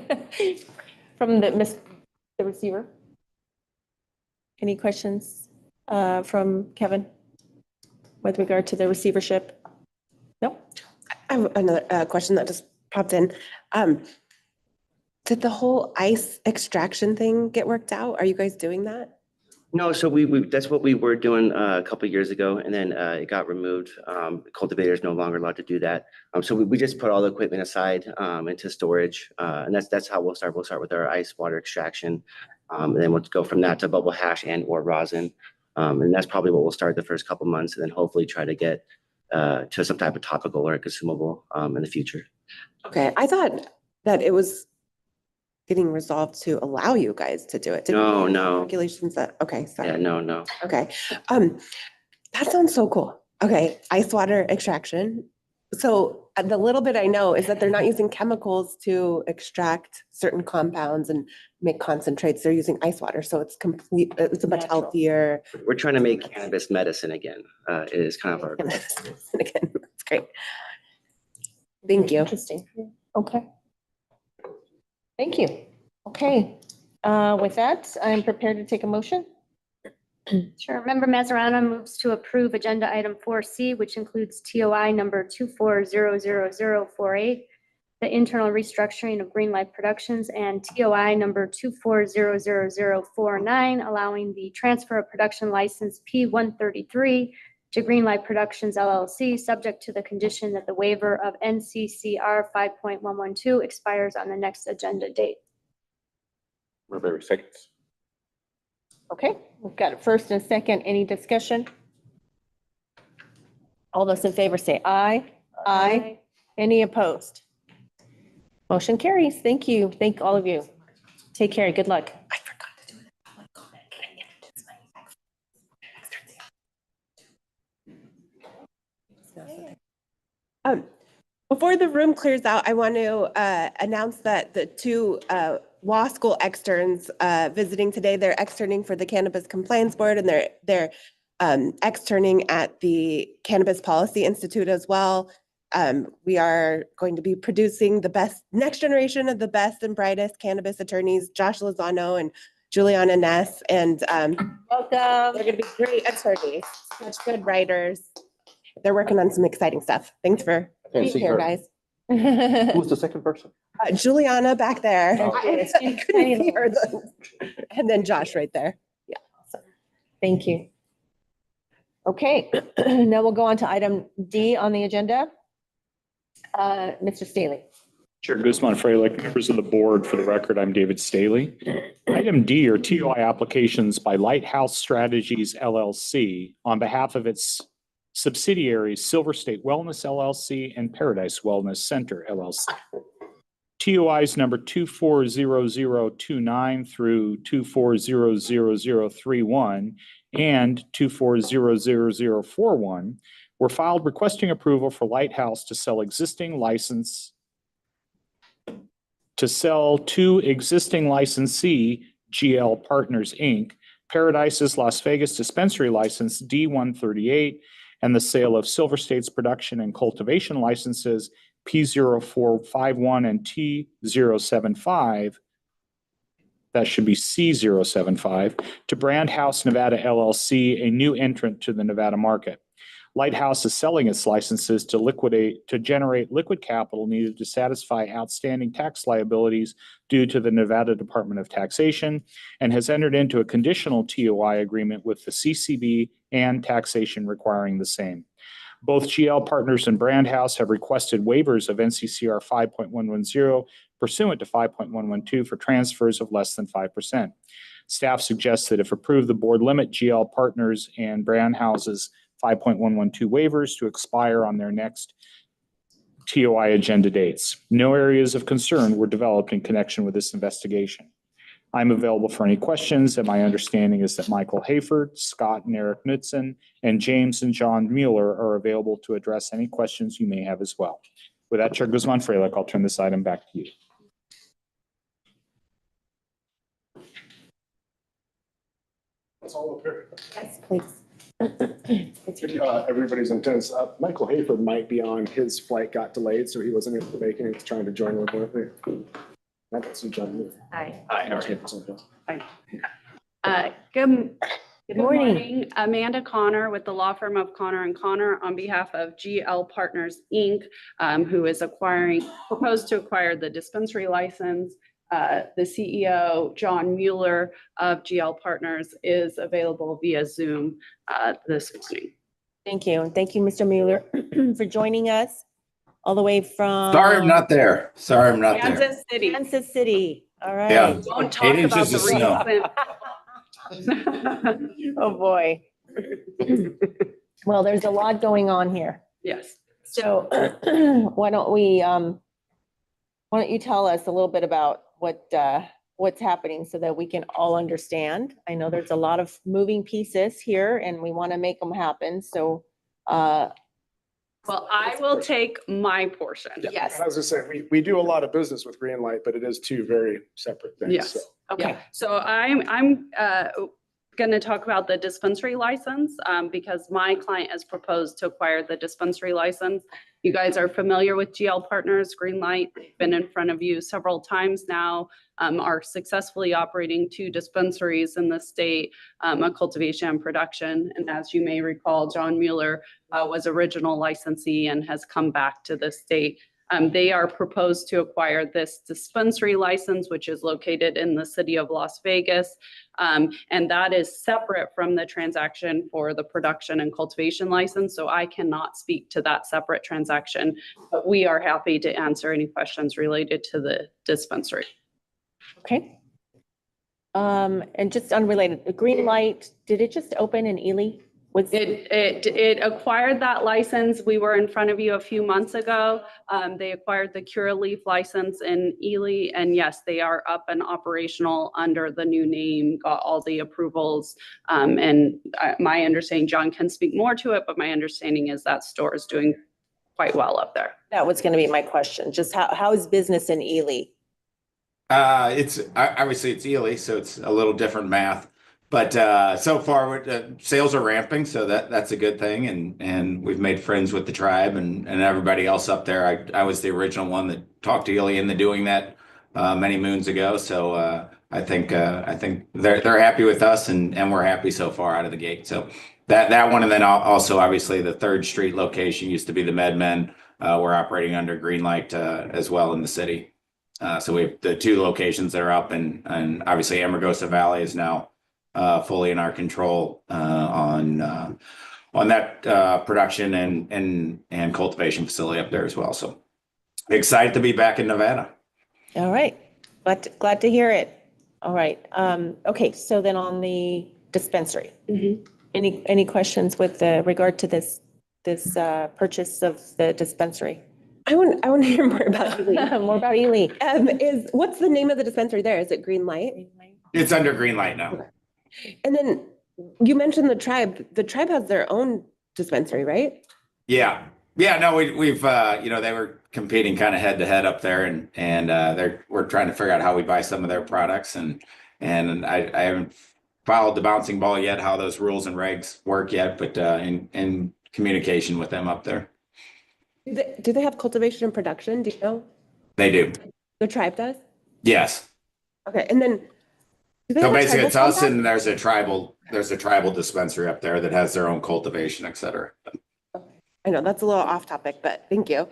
receiver? Any questions from Kevin with regard to the receivership? No? I have another question that just popped in. Did the whole ice extraction thing get worked out? Are you guys doing that? No, so we that's what we were doing a couple of years ago, and then it got removed. Cultivators no longer allowed to do that. So we just put all the equipment aside into storage, and that's how we'll start. We'll start with our ice water extraction, and then we'll go from that to bubble hash and or rosin, and that's probably what we'll start the first couple months, and then hopefully try to get to some type of topical or consumable in the future. Okay, I thought that it was getting resolved to allow you guys to do it. No. Regulations that, okay, sorry. Yeah, no. Okay, that sounds so cool. Okay, ice water extraction. So the little bit I know is that they're not using chemicals to extract certain compounds and make concentrates. They're using ice water, so it's a much healthier. We're trying to make cannabis medicine again. It is kind of our goal. Again, that's great. Thank you. Interesting. Okay. Thank you. Okay. With that, I'm prepared to take a motion. Sure. Member Mazzarano moves to approve agenda item 4C, which includes TOI number 2400048, the internal restructuring of Green Life Productions, and TOI number 2400049, allowing the transfer of production license P133 to Green Life Productions LLC, subject to the condition that the waiver of NCCR 5.112 expires on the next agenda date. We're very seconds. Okay, we've got a first and a second. Any discussion? All those in favor say aye. Aye. Any opposed? Motion carries. Thank you. Thank all of you. Take care. Good luck. I forgot to do it. Public comment. Can I introduce my before the room clears out, I want to announce that the two law school externs visiting today, they're externing for the Cannabis Compliance Board, and they're externing at the Cannabis Policy Institute as well. We are going to be producing the best, next generation of the best and brightest cannabis attorneys, Josh Lozano and Juliana Ness, and welcome. They're going to be great attorneys, such good writers. They're working on some exciting stuff. Thanks for being here, guys. Who's the second person? Juliana back there. Oh. I couldn't see her, and then Josh right there. Yeah. Thank you. Okay, now we'll go on to item D on the agenda. Mr. Staley. Chair Guzman Freilich, members of the board, for the record, I'm David Staley. Item D are TOI applications by Lighthouse Strategies LLC on behalf of its subsidiaries Silver State Wellness LLC and Paradise Wellness Center LLC. TOIs number 240029 through 240031 and 240041 were filed requesting approval for Lighthouse to sell to existing licensee, GL Partners, Inc., Paradise's Las Vegas dispensary license D138, and the sale of Silver State's production and cultivation licenses P0451 and T075, that should be C075, to Brand House Nevada LLC, a new entrant to the Nevada market. Lighthouse is selling its licenses to generate liquid capital needed to satisfy outstanding tax liabilities due to the Nevada Department of Taxation, and has entered into a conditional TOI agreement with the CCB and taxation requiring the same. Both GL Partners and Brand House have requested waivers of NCCR 5.110 pursuant to 5.112 for transfers of less than 5%. Staff suggests that if approved, the board limit GL Partners and Brand House's 5.112 waivers to expire on their next TOI agenda dates. No areas of concern were developed in connection with this investigation. I'm available for any questions, and my understanding is that Michael Hayford, Scott and Eric Knudsen, and James and John Mueller are available to address any questions you may have as well. With that, Chair Guzman Freilich, I'll turn this item back to you. That's all up here. Yes, please. Everybody's intense. Michael Hayford might be on. His flight got delayed, so he wasn't able to make it. He's trying to join remotely. That's John. Hi. Hi. Good morning. Amanda Connor with the law firm of Connor and Connor on behalf of GL Partners, Inc., who is proposed to acquire the dispensary license. The CEO, John Mueller of GL Partners, is available via Zoom this morning. Thank you. And thank you, Mr. Mueller, for joining us all the way from. Sorry, I'm not there. Kansas City. Kansas City. All right. Yeah. Won't talk 8 about inches the of snow. recent. Oh, boy. Well, there's a lot going on here. Yes. So why don't you tell us a little bit about what's happening so that we can all understand? I know there's a lot of moving pieces here and we want to make them happen. So, well, I will take my portion. Yes. I was just saying, we do a lot of business with Greenlight, but it is two very separate things. Yes. So. Okay. Yeah. So I'm going to talk about the dispensary license because my client has proposed to acquire the dispensary license. You guys are familiar with GL Partners, Greenlight, been in front of you several times now, are successfully operating 2 dispensaries in the state, a cultivation and production. And as you may recall, John Mueller was original licensee and has come back to the state. They are proposed to acquire this dispensary license, which is located in the city of Las Vegas. And that is separate from the transaction for the production and cultivation license. So I cannot speak to that separate transaction, but we are happy to answer any questions related to the dispensary. Okay. And just unrelated, the Greenlight, did it just open in Ely? It acquired that license. We were in front of you a few months ago. They acquired the Curaleaf license in Ely, and yes, they are up and operational under the new name, got all the approvals. And my understanding, John can speak more to it, but my understanding is that store is doing quite well up there. That was going to be my question. Just how is business in Ely? It's obviously it's Ely, so it's a little different math. But so far, sales are ramping, so that's a good thing. And we've made friends with the tribe and everybody else up there. I was the original one that talked to Ely into doing that many moons ago. So I think they're happy with us, and we're happy so far out of the gate. So that one, and then also obviously the 3rd Street location used to be the MedMen. We're operating under Greenlight as well in the city. So we have the 2 locations that are up, and obviously Amargosa Valley is now fully in our control on that production and cultivation facility up there as well. So excited to be back in Nevada. All right, glad to hear it. All right, okay, so then on the dispensary, any questions with regard to this purchase of the dispensary? I want to hear more about Ely. More about Ely. What's the name of the dispensary there? Is it Green Light? It's under green light now. And then you mentioned the tribe. The tribe has their own dispensary, right? Yeah. Yeah, no, we've they were competing kind of head to head up there, and we're trying to figure out how we buy some of their products, and I haven't followed the bouncing ball yet, how those rules and regs work yet, but in communication with them up there. Do they have cultivation and production? Do you know? They do. The tribe does? Yes. Okay, and then do they So have a basically tribal it's us compact? and there's a tribal dispensary up there that has their own cultivation, et cetera. I know that's a little off topic, but thank you.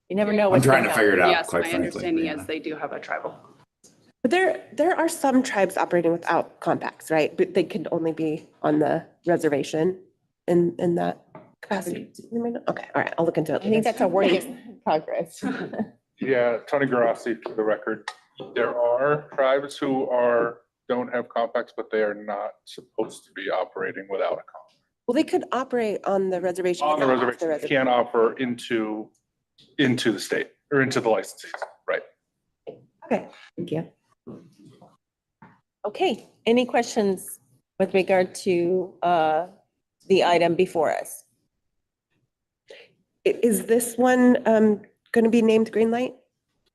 You never know I'm what's trying gonna to figure it out, Yes, quite my frankly. understanding is they do have a tribal. But there are some tribes operating without compacts, right? But they can only be on the reservation in that capacity. Okay, all right, I'll look into it. I think that's a work in progress. Yeah, Tony Garassi for the record. There are tribes who don't have compacts, but they are not supposed to be operating without a compact. Well, they could operate on the reservation. On the but not off reservation, they can't offer into the state or into the licensees, right? Okay, thank you. Okay, any questions with regard to the item before us? Is this one going to be named Green Light?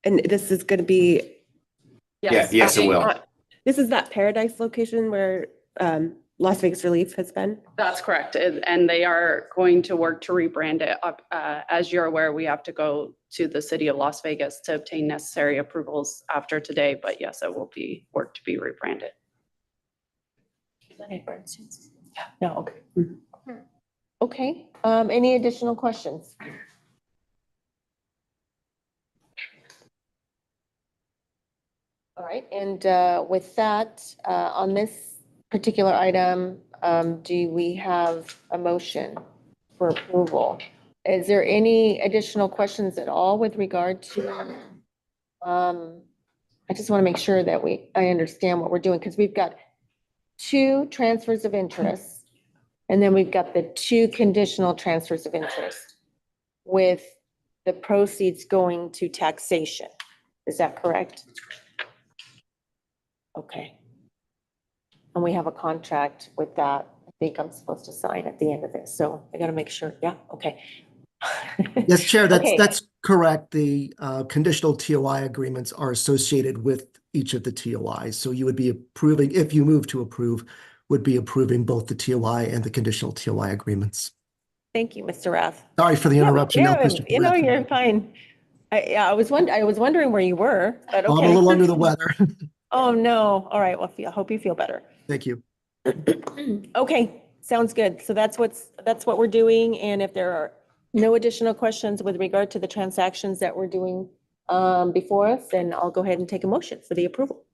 And this is going to be. Yes, it will. This is that Paradise location where Las Vegas Relief has been? That's correct. And they are going to work to rebrand it. As you're aware, we have to go to the city of Las Vegas to obtain necessary approvals after today. But yes, it will be work to be rebranded. No, okay. Okay, any additional questions? All right, and with that, on this particular item, do we have a motion for approval? Is there any additional questions at all with regard to, I just want to make sure that I understand what we're doing, because we've got 2 transfers of interest, and then we've got the 2 conditional transfers of interest with the proceeds going to taxation. Is that correct? That's correct. Okay. And we have a contract with that. I think I'm supposed to sign at the end of this, so I got to make sure. Yeah, okay. Yes, Chair, Okay. that's correct. The conditional TOI agreements are associated with each of the TOIs. So you would be approving, if you move to approve, would be approving both the TOI and the conditional TOI agreements. Thank you, Mr. Rath. Sorry for the interruption. Yeah, No, Mr. you know, Rath. you're fine. I was wondering where you were, but I'm okay. a little under the weather. Oh, no. All right. Well, I hope you feel better. Thank you. Okay, sounds good. So that's what we're doing. And if there are no additional questions with regard to the transactions that we're doing before us, then I'll go ahead and take a motion for the approval.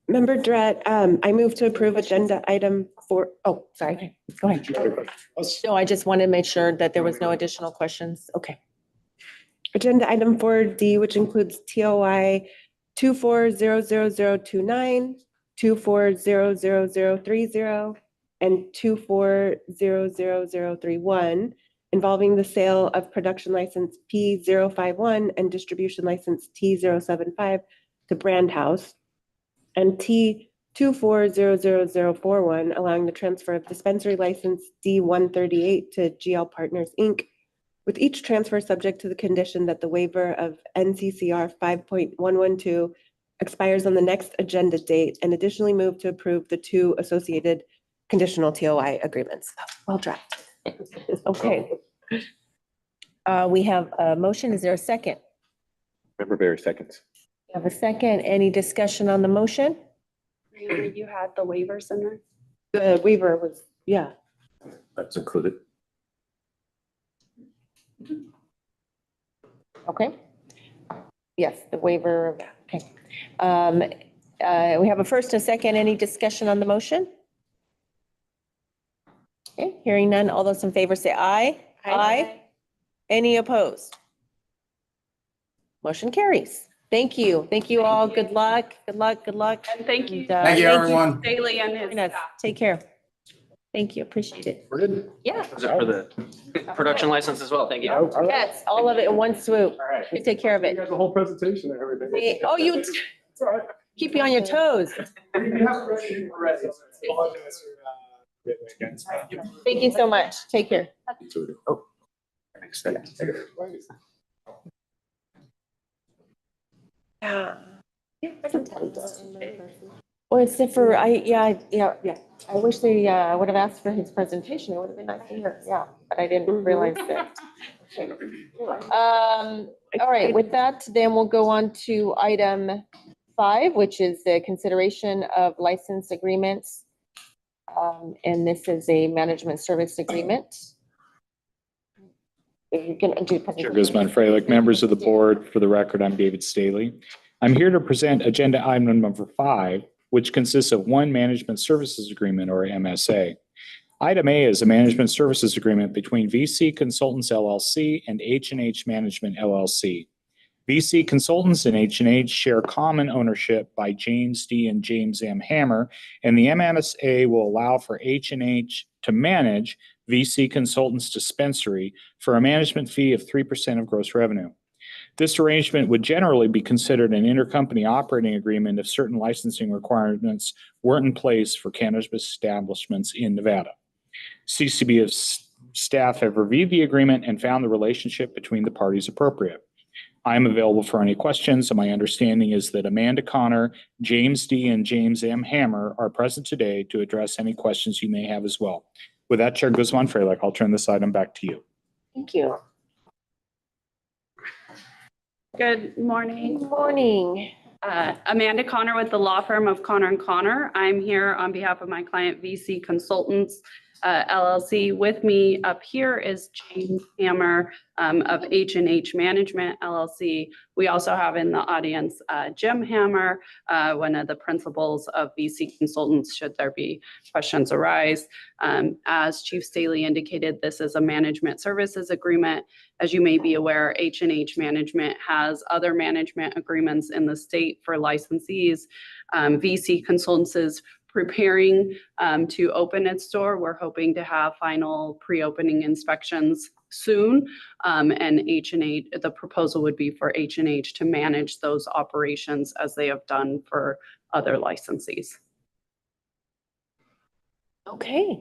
Member Durrett, I move to approve agenda item 4. Oh, sorry. Go ahead. No, I just wanted to make sure that there was no additional questions. Okay. Agenda item 4D, which includes TOI 240029, 240030, and 240031, involving the sale of production license P051 and distribution license T075 to Brand House, and T240041, allowing the transfer of dispensary license D138 to GL Partners, Inc., with each transfer subject to the condition that the waiver of NCCR 5.112 expires on the next agenda date, and additionally move to approve the 2 associated conditional TOI agreements. Well drafted. Okay. We have a motion. Is there a second? Member Barry, seconds. We have a second. Any discussion on the motion? You had the waivers in there? The waiver was, yeah. That's included. Okay. Yes, the waiver. Okay. We have a first and a second. Any discussion on the motion? Okay, hearing none. All those in favor say aye. Aye. Any opposed? Motion carries. Thank you. Thank you all. Good luck. Good luck. Good luck. And thank you. Thank you, everyone. Staley and his Yes, staff. take care. Thank you. Appreciate it. We're good. Yeah. Is it for the production license as well? Thank you. Yes, all of it in one swoop. All right. You take care of it. The whole presentation and everything. Hey, oh, you keep you on your toes. Thank you so much. Take care. Yeah. Well, except for, yeah. I wish they would have asked for his presentation. It would have been nice to hear. Yeah, but I didn't realize that. Okay. All right, with that, then we'll go on to item 5, which is the consideration of license agreements. And this is a management service agreement. You can do. Chair Guzman Freilich, members of the board, for the record, I'm David Staley. I'm here to present agenda item number 5, which consists of one management services agreement, or MSA. Item A is a management services agreement between VC Consultants LLC and H&H Management LLC. VC Consultants and H&H share common ownership by James D. and James M. Hammer, and the MSA will allow for H&H to manage VC Consultants dispensary for a management fee of 3% of gross revenue. This arrangement would generally be considered an intercompany operating agreement if certain licensing requirements weren't in place for cannabis establishments in Nevada. CCB staff have reviewed the agreement and found the relationship between the parties appropriate. I am available for any questions, and my understanding is that Amanda Connor, James D. and James M. Hammer are present today to address any questions you may have as well. With that, Chair Guzman Freilich, I'll turn this item back to you. Thank you. Good morning. Good morning. Amanda Connor with the law firm of Connor & Connor. I'm here on behalf of my client VC Consultants LLC. With me up here is James Hammer of H&H Management LLC. We also have in the audience Jim Hammer, one of the principals of VC Consultants, should there be questions arise. As Chief Staley indicated, this is a management services agreement. As you may be aware, H&H Management has other management agreements in the state for licensees. VC Consultants is preparing to open its store. We're hoping to have final pre-opening inspections soon. And H&H, the proposal would be for H&H to manage those operations as they have done for other licensees. Okay.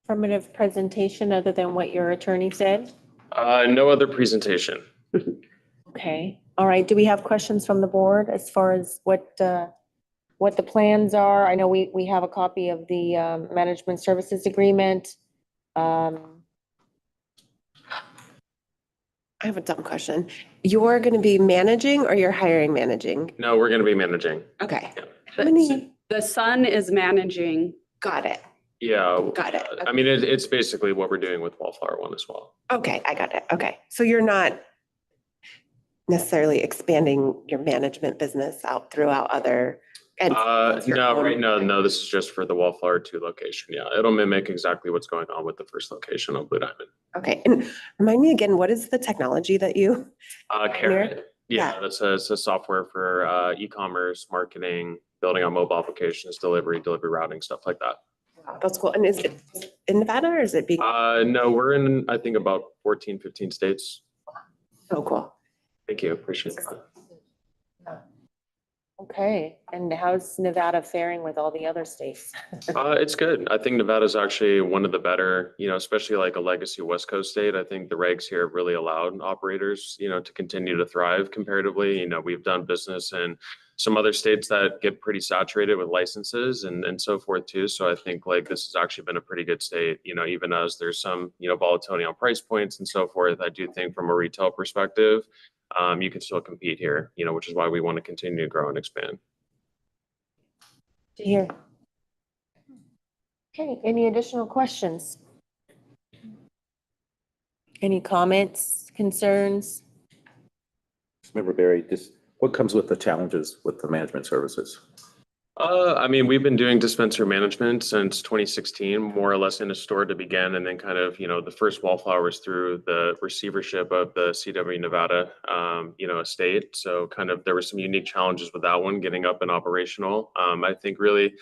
Affirmative presentation other than what your attorney said? No other presentation. Okay. All right. Do we have questions from the board as far as what the plans are? I know we have a copy of the management services agreement. I have a dumb question. You're going to be managing or you're hiring managing? No, we're going to be managing. Okay. Yeah. How many? The son is managing. Got it. Yeah. Got it. I mean, it's basically what we're doing with Wallflower One as well. Okay, I got it. Okay. So you're not necessarily expanding your management business out throughout other entities? No, this is just for the Wallflower 2 location. Yeah, it'll mimic exactly what's going on with the first location on Blue Diamond. Okay. And remind me again, what is the technology that you? Carrot. Yeah, that's a software for e-commerce, marketing, building on mobile applications, delivery routing, stuff like that. Wow, that's cool. And is it in Nevada or is it being? No, we're in, I think, about 14, 15 states. Oh, cool. Thank you. Appreciate it. Okay. And how's Nevada faring with all the other states? It's good. I think Nevada's actually one of the better, especially like a legacy West Coast state. I think the regs here have really allowed operators, to continue to thrive comparatively. We've done business in some other states that get pretty saturated with licenses and so forth too. So I think like this has actually been a pretty good state, even as there's some, volatility on price points and so forth. I do think from a retail perspective, you can still compete here, which is why we want to continue to grow and expand. To hear. Okay, any additional questions? Any comments, concerns? Member Barry, just What comes with the challenges with the management services? I mean, we've been doing dispensary management since 2016, more or less in a store to begin, and then kind of, the first wallflowers through the receivership of the CW Nevada, estate. So kind of there were some unique challenges with that one, getting up and operational. I think really,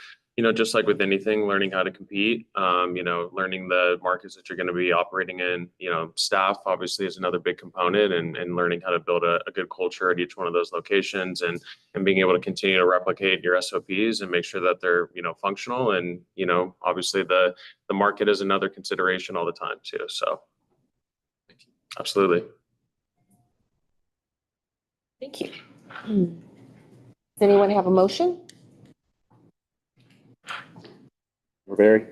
just like with anything, learning how to compete, learning the markets that you're going to be operating in, staff obviously is another big component, and learning how to build a good culture at each one of those locations, and being able to continue to replicate your SOPs and make sure that they're, functional. And, obviously the market is another consideration all the time too. So absolutely. Thank you. Does anyone have a motion? Very.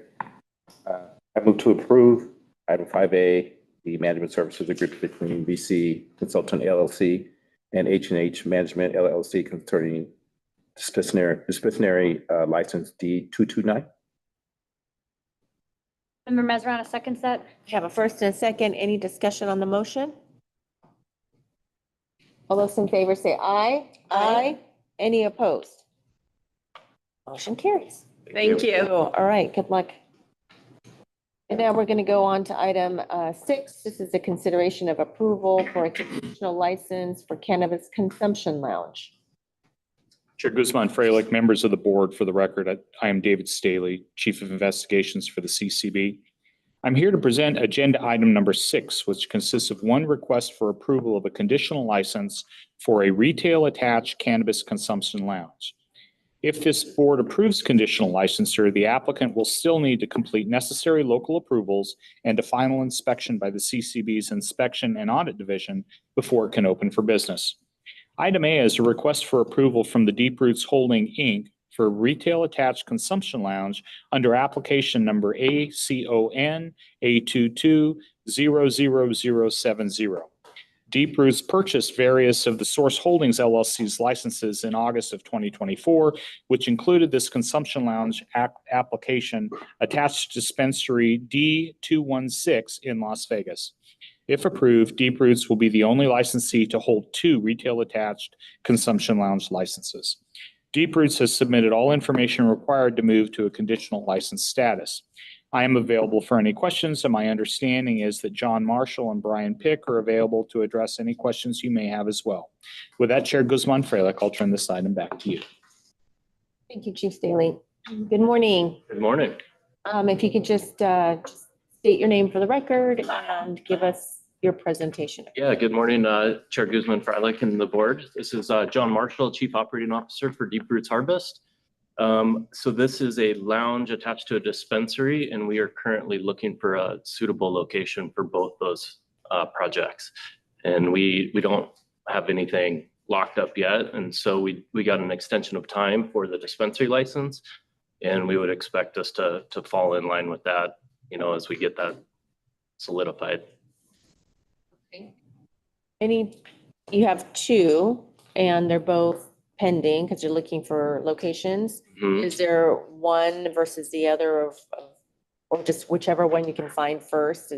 I move to approve item 5A, the management services agreement between VC Consultant LLC and H&H Management LLC concerning disciplinary license D229. Member Mazrana seconds that. We have a first and a second. Any discussion on the motion? All those in favor say aye. Aye. Any opposed? Motion carries. Thank you. All right, good luck. And now we're going to go on to item 6. This is a consideration of approval for a conditional license for cannabis consumption lounge. Chair Guzman Freilich, members of the board, for the record, I am David Staley, Chief of Investigations for the CCB. I'm here to present agenda item number 6, which consists of one request for approval of a conditional license for a retail attached cannabis consumption lounge. If this board approves conditional licensure, the applicant will still need to complete necessary local approvals and a final inspection by the CCB's Inspection and Audit Division before it can open for business. Item A is a request for approval from the Deep Roots Holding, Inc. for retail attached consumption lounge under application number ACON A22-00070. Deep Roots purchased various of the Source Holdings LLC's licenses in August of 2024, which included this consumption lounge application attached to dispensary D216 in Las Vegas. If approved, Deep Roots will be the only licensee to hold 2 retail attached consumption lounge licenses. Deep Roots has submitted all information required to move to a conditional license status. I am available for any questions, and my understanding is that John Marshall and Brian Pick are available to address any questions you may have as well. With that, Chair Guzman Freilich, I'll turn this item back to you. Thank you, Chief Staley. Good morning. Good morning. If you could just state your name for the record and give us your presentation. Yeah, good morning, Chair Guzman Freilich and the board. This is John Marshall, Chief Operating Officer for Deep Roots Harvest. So this is a lounge attached to a dispensary, and we are currently looking for a suitable location for both those projects. And we don't have anything locked up yet, and so we got an extension of time for the dispensary license, and we would expect us to fall in line with that, as we get that solidified. You have 2, and they're both pending because you're looking for locations. Mhm. Is there one versus the other or just whichever one you can find first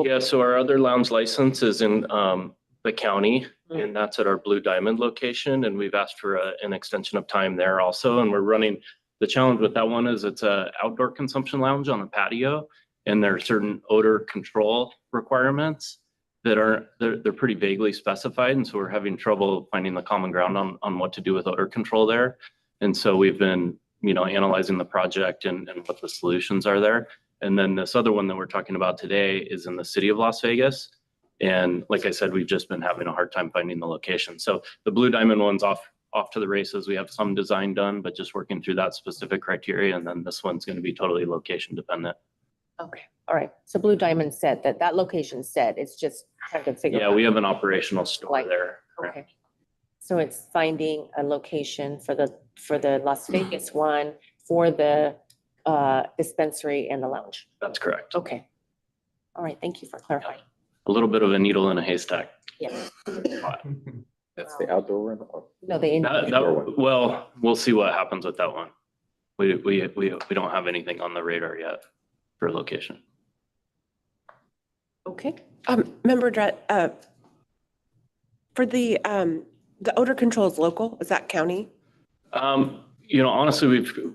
Yeah, so our other lounge license is in the county, and that's at our Blue Diamond location, and we've asked for an extension of time there also. And we're running, the challenge with that one is it's a outdoor consumption lounge on a patio, and there are certain odor control requirements that they're pretty vaguely specified, and so we're having trouble finding the common ground on what to do with odor control there. And so we've been, analyzing the project and what the solutions are there. And then this other one that we're talking about today is in the city of Las Vegas. And like I said, we've just been having a hard time finding the location. So the Blue Diamond one's off to the races. We have some design done, but just working through that specific criteria. And then this one's going to be totally location dependent. Okay, all right. So Blue Diamond said that location said, it's just trying to figure out. Yeah, we have an operational store there. Okay. So it's finding a location for the Las Vegas one, for the dispensary and the lounge. That's correct. Okay. All right, thank you for clarifying. A little bit of a needle in a haystack. Yeah. That's the outdoor one? Or- No, the That, well, we'll see what happens with that one. We don't have anything on the radar yet for location. Okay. Member Drett, for the The odor control is local? Is that county? Honestly, we've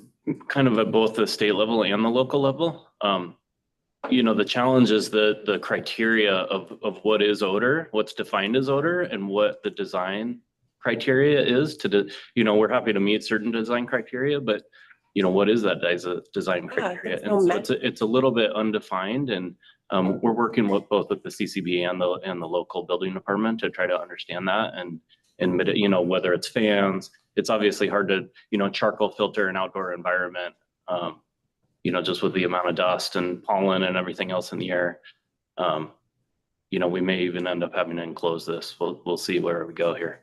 kind of at both the state level and the local level. The challenge is the criteria of what is odor, what's defined as odor, and what the design criteria is we're happy to meet certain design criteria, but what is that design criteria? And so it's a little bit undefined, and we're working with both with the CCB and the local building department to try to understand that and whether it's fans. It's obviously hard to charcoal filter an outdoor environment. Just with the amount of dust and pollen and everything else in the air. We may even end up having to enclose this. We'll see where we go here.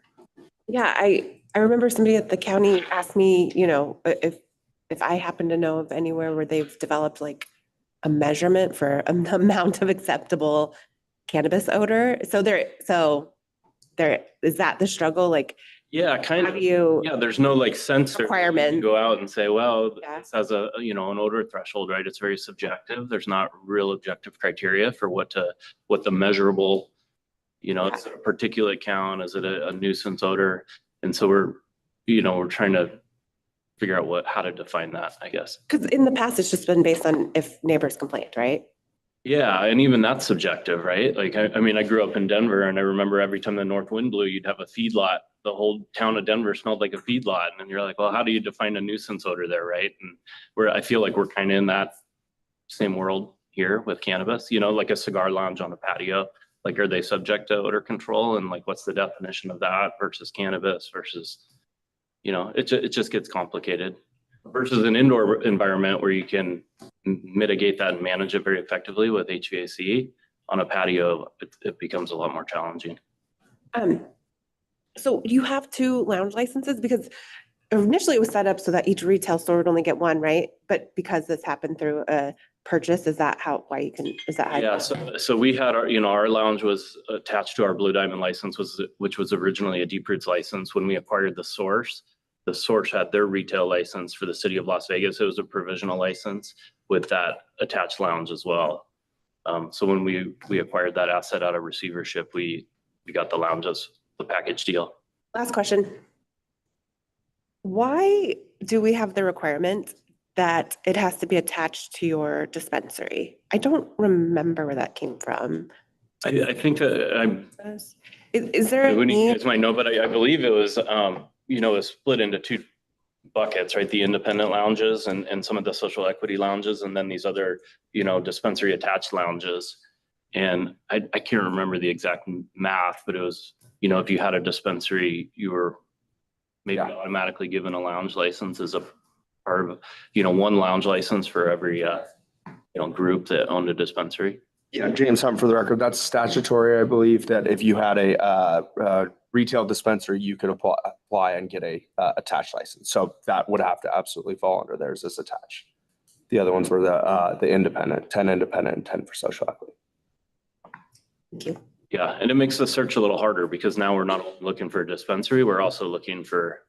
Yeah, I remember somebody at the county asked me, if I happen to know of anywhere where they've developed like a measurement for an amount of acceptable cannabis odor. So there is that the struggle? Like, yeah, kind of. Yeah, there's no like sensor requirement. You can go out and say, well, this has an odor threshold, right? It's very subjective. There's not real objective criteria for what the measurable, is it a particulate count? Is it a nuisance odor? And so we're trying to figure out how to define that, I guess. Because in the past, it's just been based on if neighbors complained, right? Yeah, and even that's subjective, right? Like, I grew up in Denver, and I remember every time the north wind blew, you'd have a feedlot. The whole town of Denver smelled like a feedlot. And you're like, well, how do you define a nuisance odor there, right? And I feel like we're kind of in that same world here with cannabis, like a cigar lounge on a patio. Like, are they subject to odor control? And like, what's the definition of that versus cannabis versus, it just gets complicated. Versus an indoor environment where you can mitigate that and manage it very effectively with HVAC. On a patio, it becomes a lot more challenging. So you have 2 lounge licenses because initially it was set up so that each retail store would only get 1, right? But because this happened through a purchase, is that how Yeah, so we had our lounge was attached to our Blue Diamond license, which was originally a Deep Roots license. When we acquired the Source had their retail license for the city of Las Vegas. It was a provisional license with that attached lounge as well. So when we acquired that asset out of receivership, we got the lounge as the package deal. Last question. Why do we have the requirement that it has to be attached to your dispensary? I don't remember where that came from. I think that Is there a you need? guys might know, but I believe it was it was split into 2 buckets, right? The independent lounges and some of the social equity lounges, and then these other dispensary attached lounges. And I can't remember the exact math, but it was if you had a dispensary, you were maybe automatically given a lounge license as a part of 1 lounge license for every group that owned a dispensary. Yeah, James Hunt, for the record, that's statutory. I believe that if you had a retail dispensary, you could apply and get a attached license. So that would have to absolutely fall under theirs as attached. The other ones were the independent, 10 independent and 10 for social equity. Thank you. Yeah, and it makes the search a little harder because now we're not only looking for a dispensary, we're also looking for,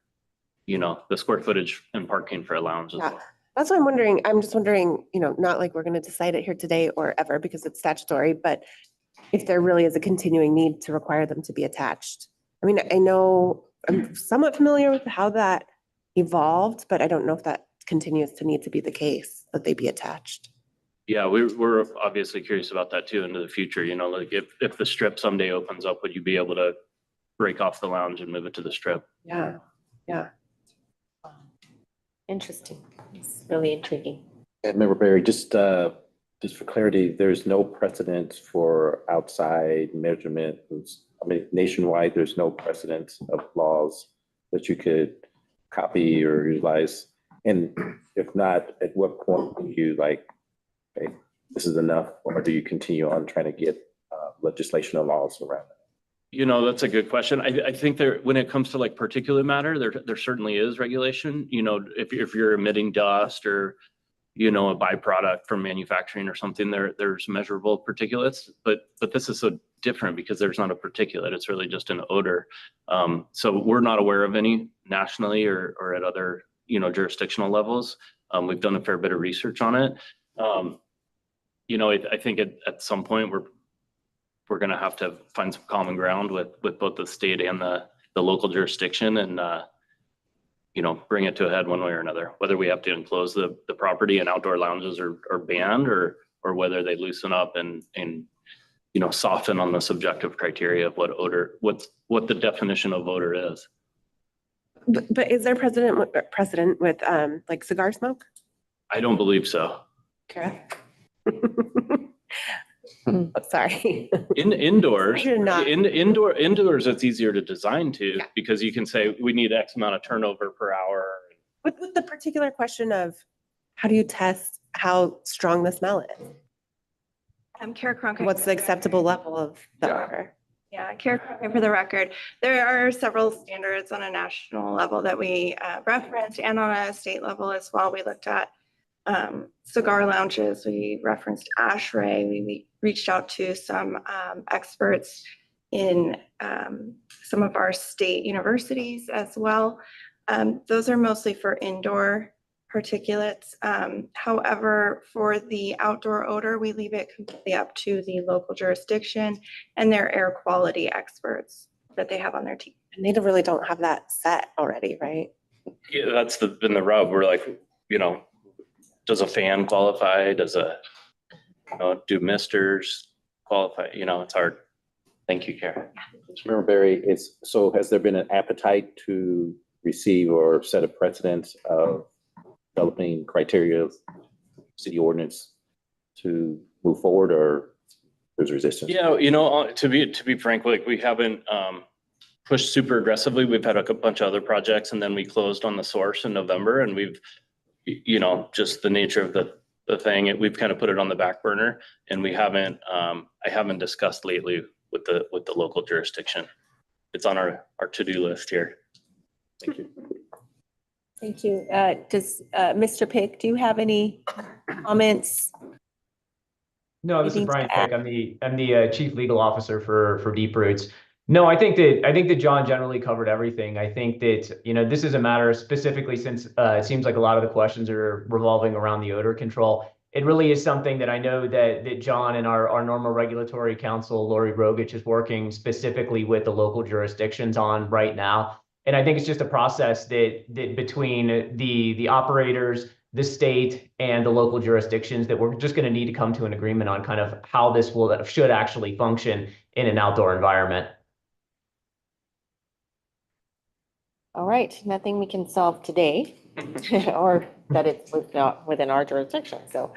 the square footage and parking for a lounge as well. That's what I'm wondering. I'm just wondering, not like we're going to decide it here today or ever because it's statutory, but if there really is a continuing need to require them to be attached. I mean, I know I'm somewhat familiar with how that evolved, but I don't know if that continues to need to be the case, that they be attached. Yeah, we're obviously curious about that too into the future. Like if the strip someday opens up, would you be able to break off the lounge and move it to the strip? Yeah. Interesting. It's really intriguing. And Member Barry, just for clarity, there's no precedent for outside measurement. I mean, nationwide, there's no precedent of laws that you could copy or utilize. And if not, at what point do you okay, this is enough, or do you continue on trying to get legislation or laws around that? That's a good question. I think when it comes to like particulate matter, there certainly is regulation. If you're emitting dust or, a byproduct from manufacturing or something, there's measurable particulates, but this is so different because there's not a particulate. It's really just an odor. So we're not aware of any nationally or at other, jurisdictional levels. We've done a fair bit of research on it. I think at some point we're going to have to find some common ground with both the state and the local jurisdiction and, bring it to a head one way or another, whether we have to enclose the property and outdoor lounges are banned or whether they loosen up and soften on the subjective criteria of what the definition of odor is. But is there precedent with like cigar smoke? I don't believe so. Kara? Sorry. Indoors, You're not. indoors, it's easier to design to because you can say we need X amount of turnover per hour. With the particular question of how do you test how strong the smell is? I'm Kara Cronk. What's the acceptable level of the odor? Yeah, Kara Cronk for the record. There are several standards on a national level that we referenced and on a state level as well. We looked at cigar lounges. We referenced ASHRAE. We reached out to some experts in some of our state universities as well. Those are mostly for indoor particulates. However, for the outdoor odor, we leave it completely up to the local jurisdiction and their air quality experts that they have on their team. And they really don't have that set already, right? Yeah, that's been the rub. We're like, does a fan qualify? Does do misters qualify? It's hard. Thank you, Kara. Member Barry, has there been an appetite to receive or set a precedent of developing criteria of city ordinance to move forward, or there's resistance? Yeah, to be frank, like we haven't pushed super aggressively. We've had a bunch of other projects, and then we closed on the source in November, and we've, just the nature of the thing, we've kind of put it on the back burner, and we haven't. I haven't discussed lately with the local jurisdiction. It's on our to-do list here. Thank you. Thank you. Does Mr. Pick, do you have any comments? No, this is Anything to Brian add? Pick. I'm the chief legal officer for Deep Roots. No, I think that John generally covered everything. I think that, this is a matter specifically since it seems like a lot of the questions are revolving around the odor control. It really is something that I know that John and our normal regulatory counsel, Lori Rogich, is working specifically with the local jurisdictions on right now. And I think it's just a process that between the operators, the state, and the local jurisdictions that we're just going to need to come to an agreement on kind of how this should actually function in an outdoor environment. All right, nothing we can solve today, or that it's not within our jurisdiction, so,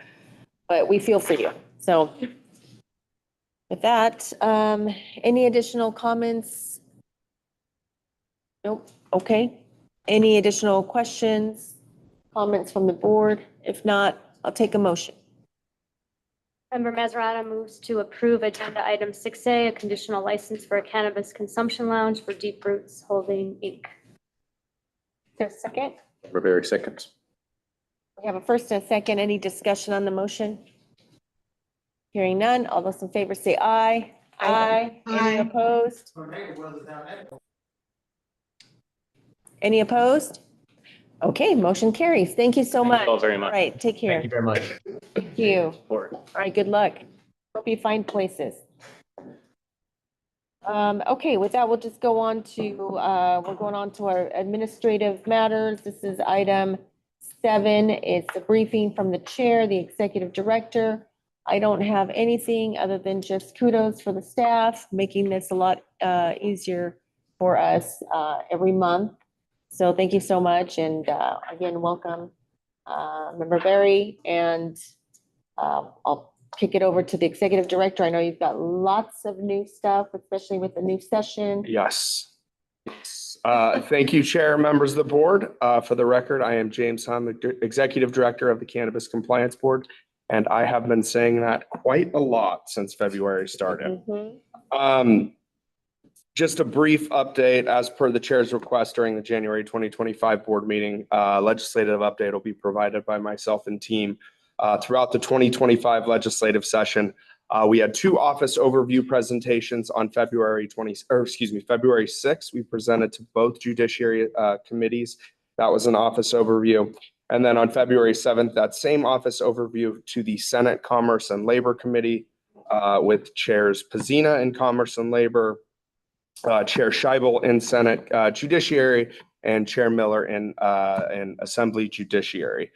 but we feel for you. So with that, any additional comments? Nope, okay. Any additional questions, comments from the board? If not, I'll take a motion. Member Mazarada moves to approve agenda item 6A, a conditional license for a cannabis consumption lounge for Deep Roots Holding, Inc. Is there a second? Member Barry, seconds. We have a first and a second. Any discussion on the motion? Hearing none. All those in favor say aye. Aye. Any opposed? Any opposed? Okay, motion carries. Thank you so much. Thank you all very much. All right, take care. Thank you very much. Thank you. All right, good luck. Hope you find places. Okay, with that, we'll just go on to, we're going on to our administrative matters. This is item 7. It's a briefing from the chair, the executive director. I don't have anything other than just kudos for the staff, making this a lot easier for us every month. So thank you so much. And again, welcome, Member Barry. And I'll kick it over to the executive director. I know you've got lots of new stuff, especially with the new session. Yes. Thank you, Chair, members of the board. For the record, I am James Hahn, the Executive Director of the Cannabis Compliance Board, and I have been saying that quite a lot since February started. Just a brief update, as per the chair's request during the January 2025 board meeting, legislative update will be provided by myself and team. Throughout the 2025 legislative session, we had 2 office overview presentations on February 6th. We presented to both judiciary committees. That was an office overview. And then on February 7th, that same office overview to the Senate Commerce and Labor Committee with chairs Pazina in Commerce and Labor, Chair Scheibel in Senate Judiciary, and Chair Miller in Assembly Judiciary.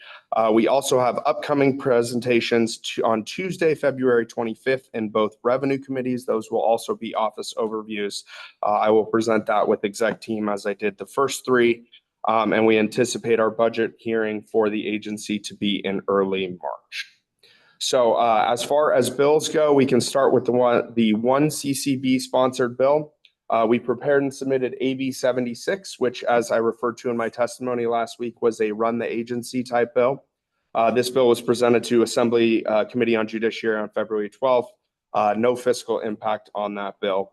We also have upcoming presentations on Tuesday, February 25th in both revenue committees. Those will also be office overviews. I will present that with exec team as I did the first three. And we anticipate our budget hearing for the agency to be in early March. So as far as bills go, we can start with the one CCB sponsored bill. We prepared and submitted AB 76, which, as I referred to in my testimony last week, was a run the agency type bill. This bill was presented to Assembly Committee on Judiciary on February 12th. No fiscal impact on that bill.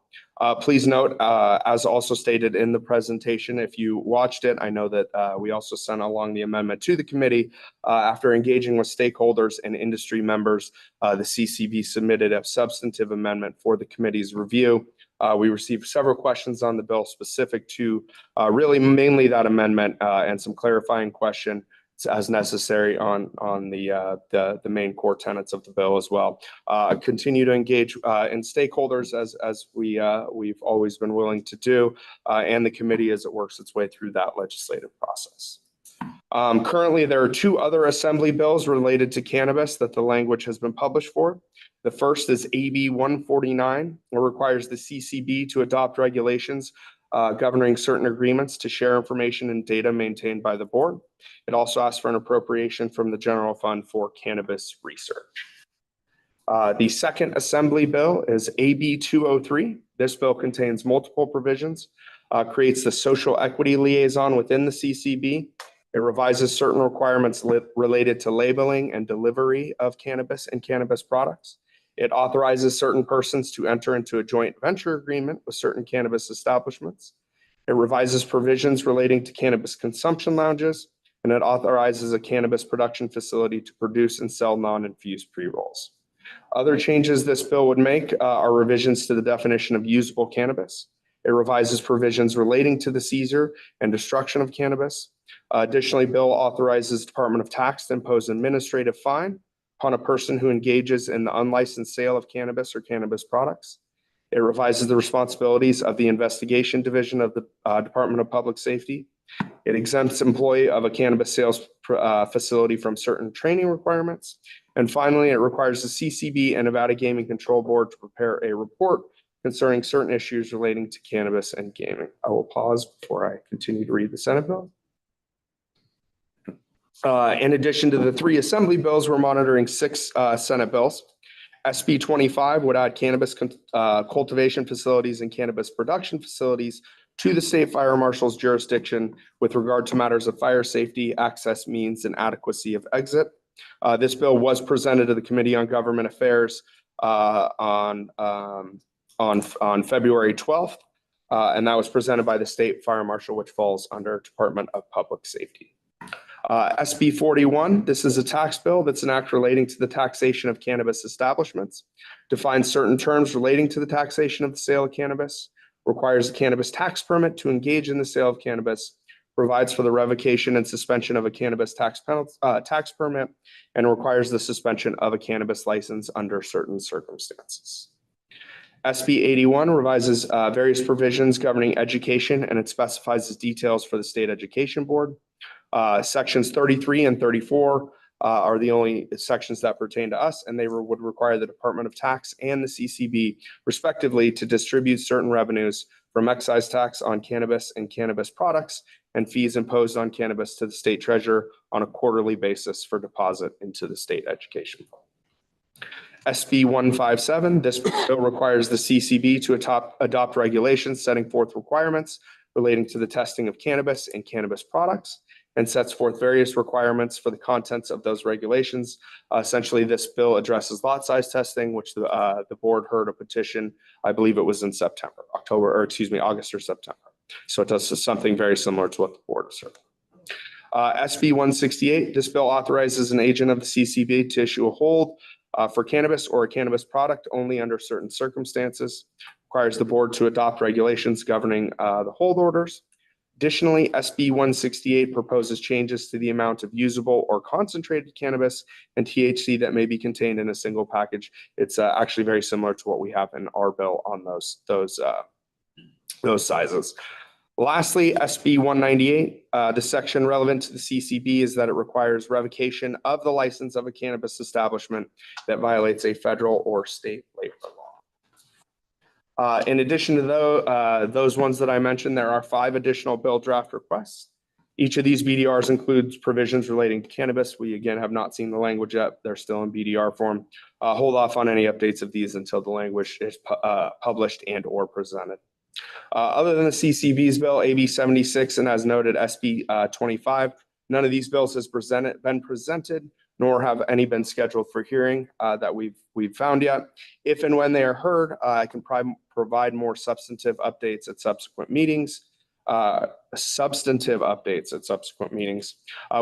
Please note, as also stated in the presentation, if you watched it, I know that we also sent along the amendment to the committee. After engaging with stakeholders and industry members, the CCB submitted a substantive amendment for the committee's review. We received several questions on the bill specific to really mainly that amendment and some clarifying question as necessary on the main core tenets of the bill as well. Continue to engage in stakeholders as we've always been willing to do, and the committee as it works its way through that legislative process. Currently, there are two other assembly bills related to cannabis that the language has been published for. The first is AB 149, which requires the CCB to adopt regulations governing certain agreements to share information and data maintained by the board. It also asks for an appropriation from the general fund for cannabis research. The second assembly bill is AB 203. This bill contains multiple provisions, creates the social equity liaison within the CCB. It revises certain requirements related to labeling and delivery of cannabis and cannabis products. It authorizes certain persons to enter into a joint venture agreement with certain cannabis establishments. It revises provisions relating to cannabis consumption lounges, and it authorizes a cannabis production facility to produce and sell non-infused pre-rolls. Other changes this bill would make are revisions to the definition of usable cannabis. It revises provisions relating to the seizure and destruction of cannabis. Additionally, bill authorizes Department of Tax to impose an administrative fine upon a person who engages in the unlicensed sale of cannabis or cannabis products. It revises the responsibilities of the investigation division of the Department of Public Safety. It exempts employee of a cannabis sales facility from certain training requirements. And finally, it requires the CCB and Nevada Gaming Control Board to prepare a report concerning certain issues relating to cannabis and gaming. I will pause before I continue to read the Senate bill. In addition to the three assembly bills, we're monitoring six Senate bills. SB 25 would add cannabis cultivation facilities and cannabis production facilities to the state fire marshal's jurisdiction with regard to matters of fire safety, access means, and adequacy of exit. This bill was presented to the Committee on Government Affairs on February 12th, and that was presented by the state fire marshal, which falls under Department of Public Safety. SB 41, this is a tax bill that's an act relating to the taxation of cannabis establishments, defines certain terms relating to the taxation of the sale of cannabis, requires a cannabis tax permit to engage in the sale of cannabis, provides for the revocation and suspension of a cannabis tax permit, and requires the suspension of a cannabis license under certain circumstances. SB 81 revises various provisions governing education, and it specifies the details for the State Education Board. Sections 33 and 34 are the only sections that pertain to us, and they would require the Department of Tax and the CCB, respectively, to distribute certain revenues from excise tax on cannabis and cannabis products and fees imposed on cannabis to the state treasurer on a quarterly basis for deposit into the state education fund. SB 157, this bill requires the CCB to adopt regulations setting forth requirements relating to the testing of cannabis and cannabis products, and sets forth various requirements for the contents of those regulations. Essentially, this bill addresses lot size testing, which the board heard a petition, I believe it was in August or September. So it does something very similar to what the board has heard. SB 168, this bill authorizes an agent of the CCB to issue a hold for cannabis or a cannabis product only under certain circumstances, requires the board to adopt regulations governing the hold orders. Additionally, SB 168 proposes changes to the amount of usable or concentrated cannabis and THC that may be contained in a single package. It's actually very similar to what we have in our bill on those those sizes. Lastly, SB 198, the section relevant to the CCB is that it requires revocation of the license of a cannabis establishment that violates a federal or state labor law. In addition to those ones that I mentioned, there are 5 additional bill draft requests. Each of these BDRs includes provisions relating to cannabis. We again have not seen the language yet. They're still in BDR form. Hold off on any updates of these until the language is published and or presented. Other than the CCB's bill, AB 76, and as noted, SB 25, none of these bills has been presented, nor have any been scheduled for hearing that we've found yet. If and when they are heard, I can provide more substantive updates at subsequent meetings.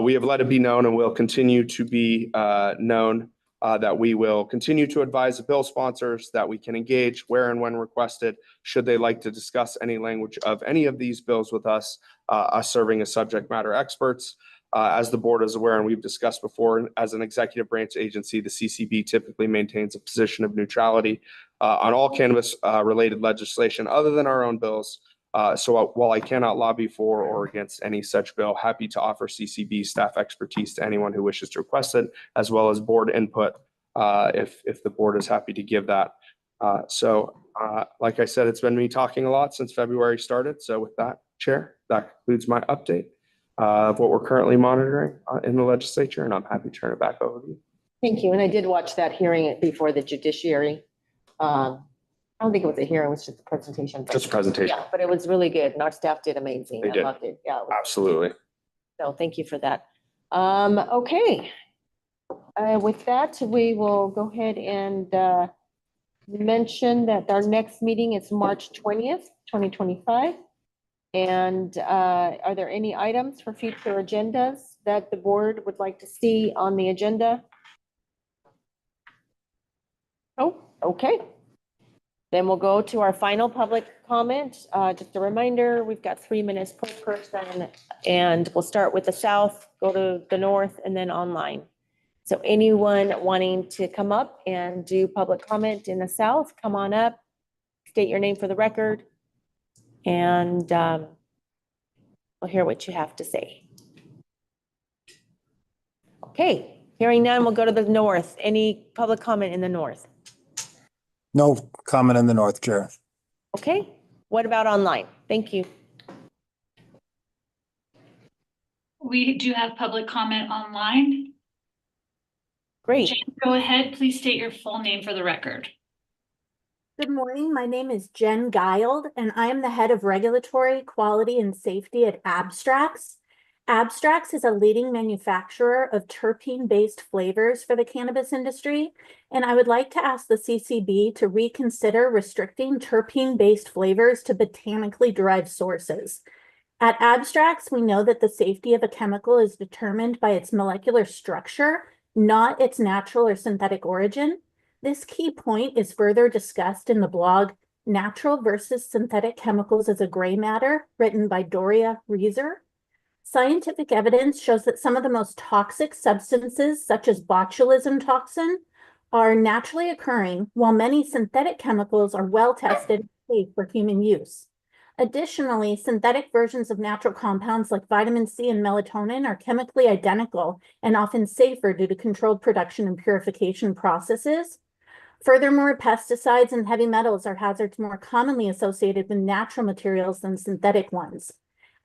We have let it be known and will continue to be known that we will continue to advise the bill sponsors that we can engage where and when requested, should they like to discuss any language of any of these bills with us serving as subject matter experts. As the board is aware, and we've discussed before, as an executive branch agency, the CCB typically maintains a position of neutrality on all cannabis related legislation other than our own bills. So while I cannot lobby for or against any such bill, happy to offer CCB staff expertise to anyone who wishes to request it, as well as board input if the board is happy to give that. Like I said, it's been me talking a lot since February started. So with that, Chair, that concludes my update of what we're currently monitoring in the legislature, and I'm happy to turn it back over to you. Thank you. And I did watch that hearing before the judiciary. I don't think it was a hearing, it was just a presentation. Just a presentation. Yeah, but it was really good. And our staff did amazing. They I did. loved it. Yeah. It was- Absolutely. So thank you for that. Okay. With that, we will go ahead and mention that our next meeting is March 20th, 2025. And are there any items for future agendas that the board would like to see on the agenda? Oh, okay. Then we'll go to our final public comment. Just a reminder, we've got 3 minutes per person, and we'll start with the south, go to the north, and then online. So anyone wanting to come up and do public comment in the south, come on up, state your name for the record, and we'll hear what you have to say. Okay, hearing none, we'll go to the north. Any public comment in the north? No comment in the north, Chair. Okay, what about online? Thank you. We do have public comment online. Great. Jen, go ahead. Please state your full name for the record. Good morning. My name is Jen Guild, and I am the head of regulatory, quality, and safety at Abstracts. Abstracts is a leading manufacturer of terpene-based flavors for the cannabis industry, and I would like to ask the CCB to reconsider restricting terpene-based flavors to botanically derived sources. At Abstracts, we know that the safety of a chemical is determined by its molecular structure, not its natural or synthetic origin. This key point is further discussed in the blog Natural versus Synthetic Chemicals as a Gray Matter, written by Doria Reeser. Scientific evidence shows that some of the most toxic substances, such as botulism toxin, are naturally occurring, while many synthetic chemicals are well tested and safe for human use. Additionally, synthetic versions of natural compounds like vitamin C and melatonin are chemically identical and often safer due to controlled production and purification processes. Furthermore, pesticides and heavy metals are hazards more commonly associated with natural materials than synthetic ones.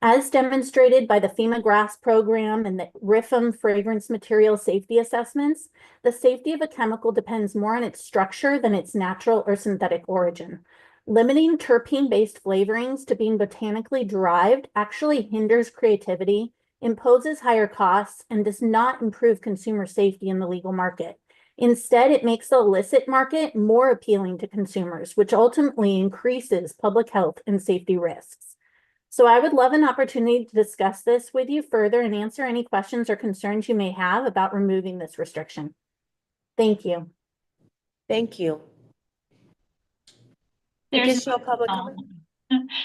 As demonstrated by the FEMA GRASS program and the RIFM fragrance material safety assessments, the safety of a chemical depends more on its structure than its natural or synthetic origin. Limiting terpene-based flavorings to being botanically derived actually hinders creativity, imposes higher costs, and does not improve consumer safety in the legal market. Instead, it makes the illicit market more appealing to consumers, which ultimately increases public health and safety risks. So I would love an opportunity to discuss this with you further and answer any questions or concerns you may have about removing this restriction. Thank you. Thank you. There's Additional public comment?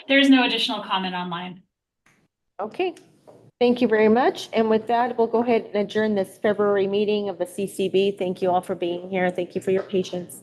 There's no additional comment online. Okay, thank you very much. And with that, we'll go ahead and adjourn this February meeting of the CCB. Thank you all for being here. Thank you for your patience.